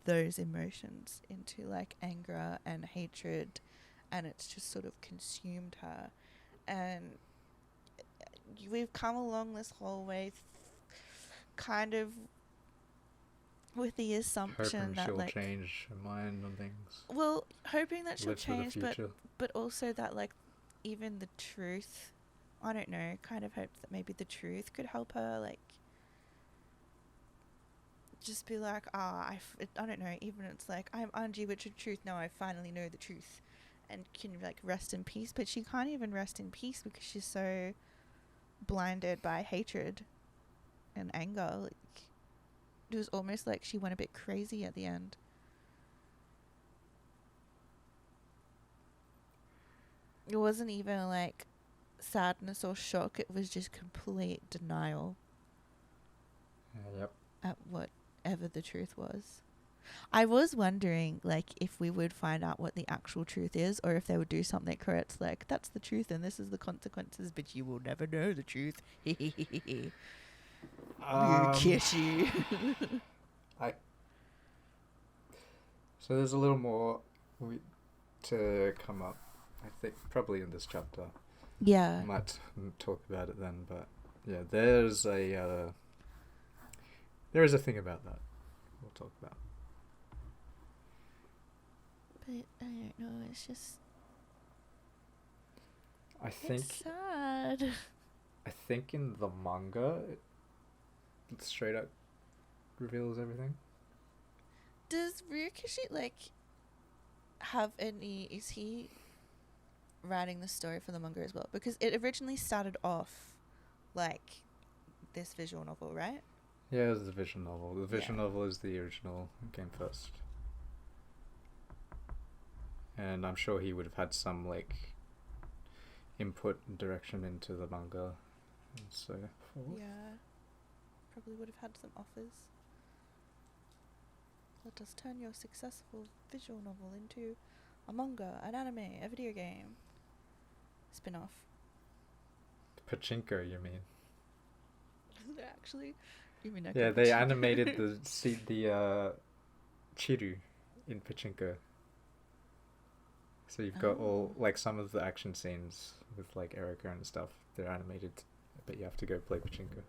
those emotions into like anger and hatred, and it's just sort of consumed her. And we've come along this whole way kind of with the assumption Hoping that she'll like change her mind on things. well, hoping that she'll Live for the change, future. but also that like even the truth, I don't know, kind of hoped that maybe the truth could help her, like just be like, I don't know, even it's like, I'm Angie Witch of Truth, now I finally know the truth and can like rest in peace, but she can't even rest in peace because she's so blinded by hatred and anger. Like, it was almost like she went a bit crazy at the end. It wasn't even like sadness or shock, it was just complete denial Yep. at whatever the truth was. I was wondering like if we would find out what the actual truth is, or if they would do something where it's like, that's the truth and this is the consequences, but you will never know the truth. Kitty. So there's a little more to come up, I think, probably in this chapter. Yeah. I might talk about it then, but yeah, there is a thing about that we'll talk about. But I don't know, it's just I think It's sad. I think in the manga, it straight up reveals everything. Does Ryukishi like have any? Is he writing the story for the manga as well? Because it originally started off like this visual novel, right? Yeah, it was the visual novel. The visual Yeah. novel is the original. It came first. And I'm sure he would have had some like input and direction into the manga and so forth. Yeah. Probably would have had some offers. Let us turn your successful visual novel into a manga, an anime, a video game. Spin-off. Pachinko, you mean? They're actually Umineko. Yeah, they animated the Chiru in Pachinko. So you've got all like some of the action scenes with like Erica and stuff. They're animated, but you have to go play Pachinko.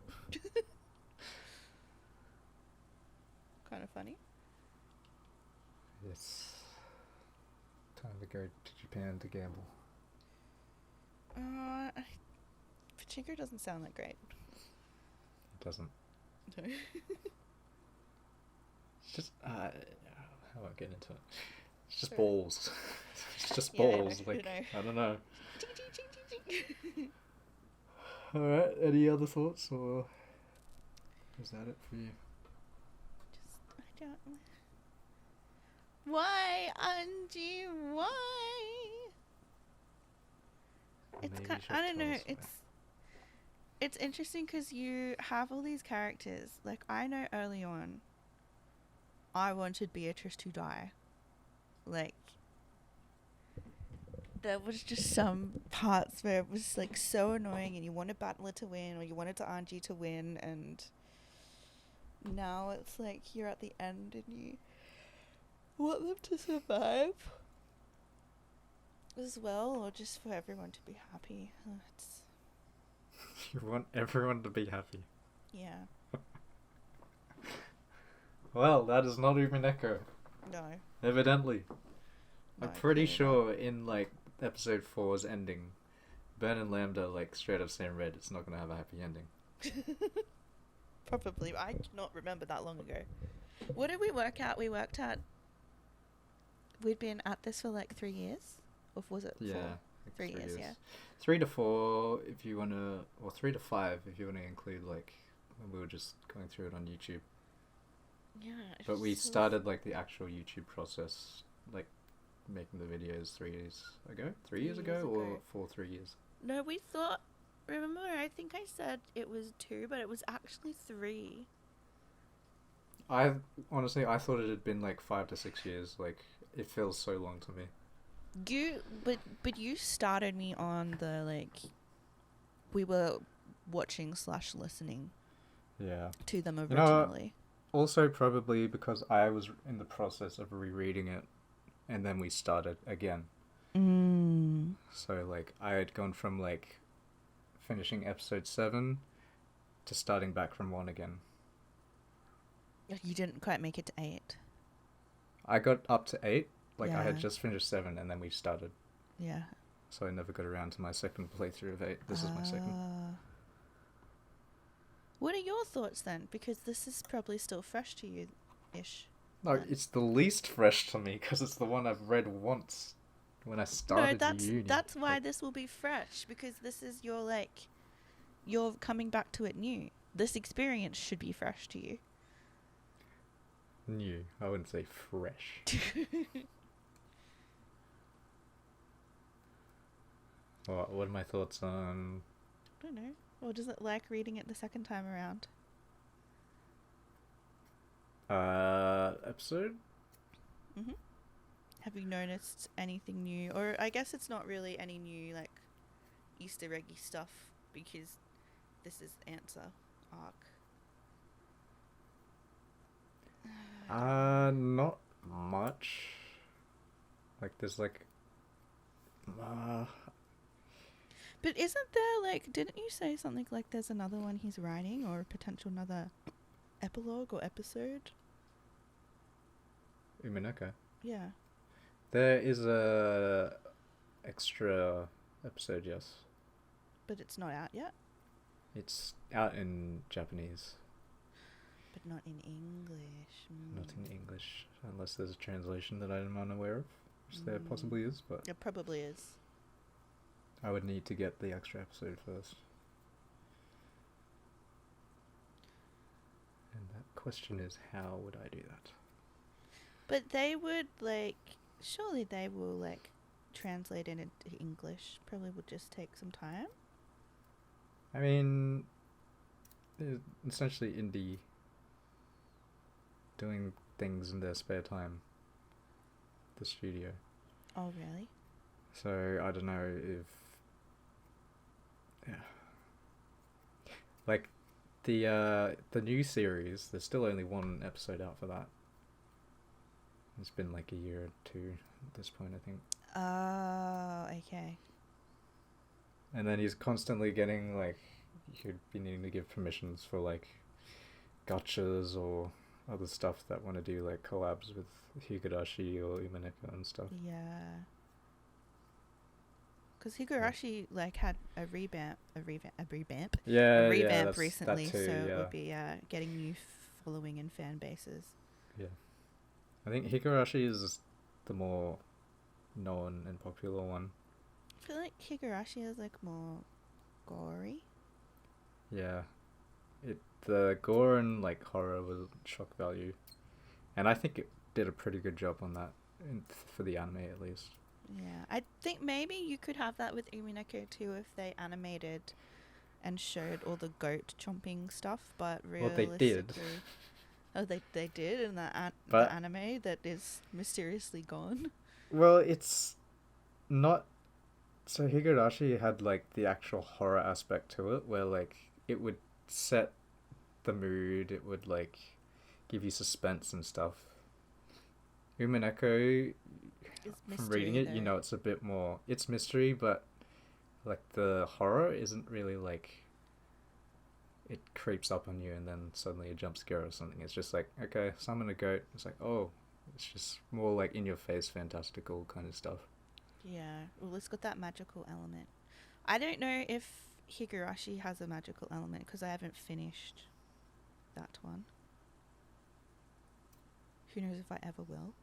Kind of funny. It's time to go to Japan to gamble. Pachinko doesn't sound that great. It doesn't. No. It's just how do I get into it? It's just Sure. balls. It's just Yeah, I know, balls. Like I know. I don't know. Ching, ching, ching, ching, ching. All right. Any other thoughts, or is that it for you? I don't. Why, Angie? Why? It's Maybe kind. you should I don't tell know. us why. It's interesting because you have all these characters. Like I know early on, I wanted Beatrice to die. Like there was just some parts where it was like so annoying, and you wanted Battler to win, or you wanted to Angie to win, and now it's like you're at the end and you want them to survive as well, or just for everyone to be happy. It's You want everyone to be happy. yeah. Well, that is not Umineko. No. Evidently. No, I'm pretty clearly not. sure in like episode 4's ending, Ben and Lambda like straight up saying red, it's not gonna have a happy ending. Probably. I cannot remember that long ago. What did we work out? We worked out we'd been at this for like 3 years? Or was it 4? Yeah. Like 3 years, yeah. 3 to 4 if you wanna, or 3 to 5 if you wanna include like when we were just going through it on YouTube. Yeah. But we started like the actual YouTube process, like making the videos 3 years ago? 3 years 3 ago, years or ago. for 3 years? No, we thought. Remember, I think I said it was 2, but it was actually 3. I honestly, I thought it had been like 5 to 6 years. Like it feels so long to me. But you started me on the like. We were watching / listening Yeah. to them know, originally. Also, probably because I was in the process of rereading it, and then we started again. So like I had gone from like finishing episode 7 to starting back from 1 again. You didn't quite make it to 8. I got up to 8. Like I had Yeah. just finished 7, and then we started. Yeah. So I never got around to my second playthrough of 8. This is my second. What are your thoughts then? Because this is probably still fresh to you, ish. No, then. it's the least fresh to me because it's the one I've read once when I started uni. That's why Like, this will be fresh, because this is your like, you're coming back to it new. This experience should be fresh to you. new. I wouldn't say fresh. What are my thoughts on... I don't know. Or does it like reading it the second time around? Episode? Mm-hmm. Have you noticed anything new? Or I guess it's not really any new, like, Easter eggy stuff, because this is answer arc. Not much. Like, there's like... But isn't there, like, didn't you say something like there's another one he's writing, or potential another epilogue or episode? Umineko. Yeah. There is a extra episode, yes. But it's not out yet? It's out in Japanese, But not in English. not in English, unless there's a translation that I'm unaware of, which there possibly is, but It probably is. I would need to get the extra episode first. And that question is, how would I do that? But they would, like... Surely they will, like, translate it into English. Probably would just take some time. I mean, they're essentially indie doing things in their spare time. The studio. Oh, really? So I don't know if, yeah, like the new series. There's still only one episode out for that. It's been like a year or two at this point, I think. Oh, okay. And then he's constantly getting like, he'd be needing to give permissions for like gotchas or other stuff that want to do like collabs with Higurashi or Umineko and stuff. Yeah. Because Higurashi like had a revamp Yeah, recently, that too, so it yeah. would be getting new following and fan bases. Yeah. I think Higurashi is the more known and popular one. I feel like Higurashi is like more gory. Yeah. The gore and like horror was shock value. And I think it did a pretty good job on that, for the anime at least. Yeah, I think maybe you could have that with Umineko too if they animated and showed all the goat chomping stuff, but Well, realistically... they did. Oh, they did in the But- anime that is mysteriously gone. Well, it's not... So Higurashi had like the actual horror aspect to it, where like it would set the mood, it would like give you suspense and stuff. Umineko, It's from reading it, you know it's a bit more... It's mystery, but like the horror isn't really like... It creeps up on you and then suddenly a jump scare or something. It's just like, okay, summon a goat. It's like, oh, it's just more like in your face, fantastical kind of stuff. Yeah, well, it's got that magical element. I don't know if Higurashi has a magical element because I haven't finished that one. Who knows if I ever will.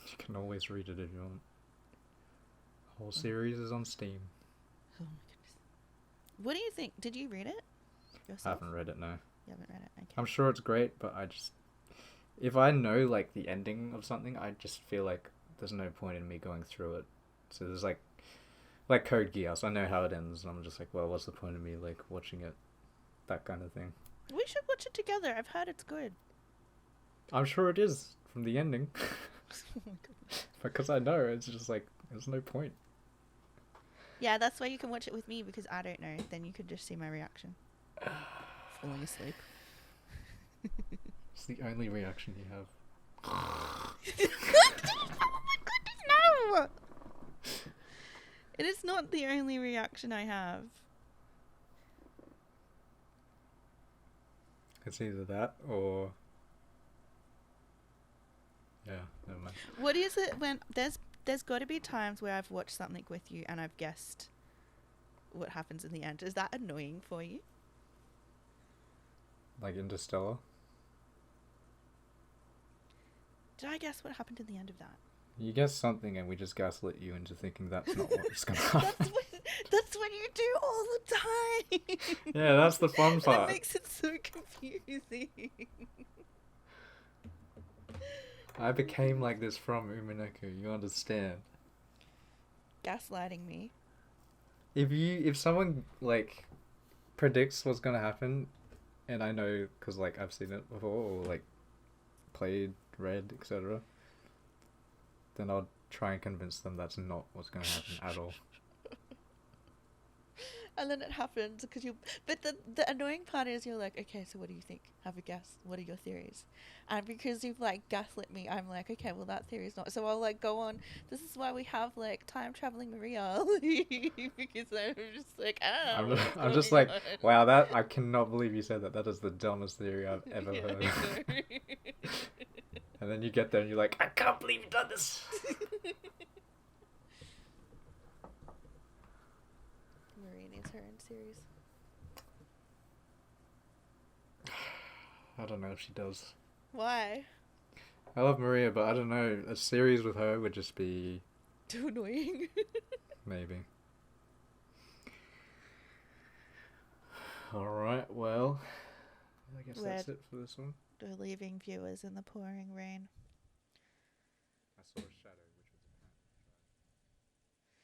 You can always read it if you want. Whole series is on Steam. Oh my goodness. What do you think? Did you read it I yourself? haven't read it, no. You haven't read it, okay. I'm sure it's great, but I just... If I know like the ending of something, I just feel like there's no point in me going through it. So there's like Code Geass, I know how it ends, and I'm just like, well, what's the point of me like watching it? That kind of thing. We should watch it together. I've heard it's good. I'm sure it is from the ending. Oh my goodness. Because I know, it's just like, there's no point. Yeah, that's why you can watch it with me because I don't know. Then you could just see my reaction. Falling asleep. It's the only reaction you have. Oh my goodness, no! It is not the only reaction I have. It's either that or... Yeah, never mind. What is it when there's got to be times where I've watched something with you and I've guessed what happens in the end. Is that annoying for you? Like Interstellar? Did I guess what happened in the end of that? You guess something and we just gaslit you into thinking that's not what's going to happen. That's what you do all the time. Yeah, that's the fun That part. makes it so confusing. I became like this from Umineko, you understand? Gaslighting me. If someone like predicts what's gonna happen, and I know because like I've seen it before or like played, read, etc., then I'll try and convince them that's not what's gonna happen at all. And then it happens because you... But the annoying part is you're like, okay, so what do you think? Have a guess. What are your theories? And because you've, like, gaslit me, I'm like, okay, well, that theory's not... So I'll, like, go on. This is why we have, like, time-traveling Maria. Because I'm just like, I'm just like, wow, that... I cannot believe you said that. That is the dumbest theory I've ever Yeah, heard. I know. And then you get there and you're like, I can't believe you've done this. series. I don't know if she does. Why? I love Maria, but I don't know. A series with her would just be Too annoying. maybe. Alright, well, I guess that's it for this one. We're leaving viewers in the pouring rain. I saw a shadow.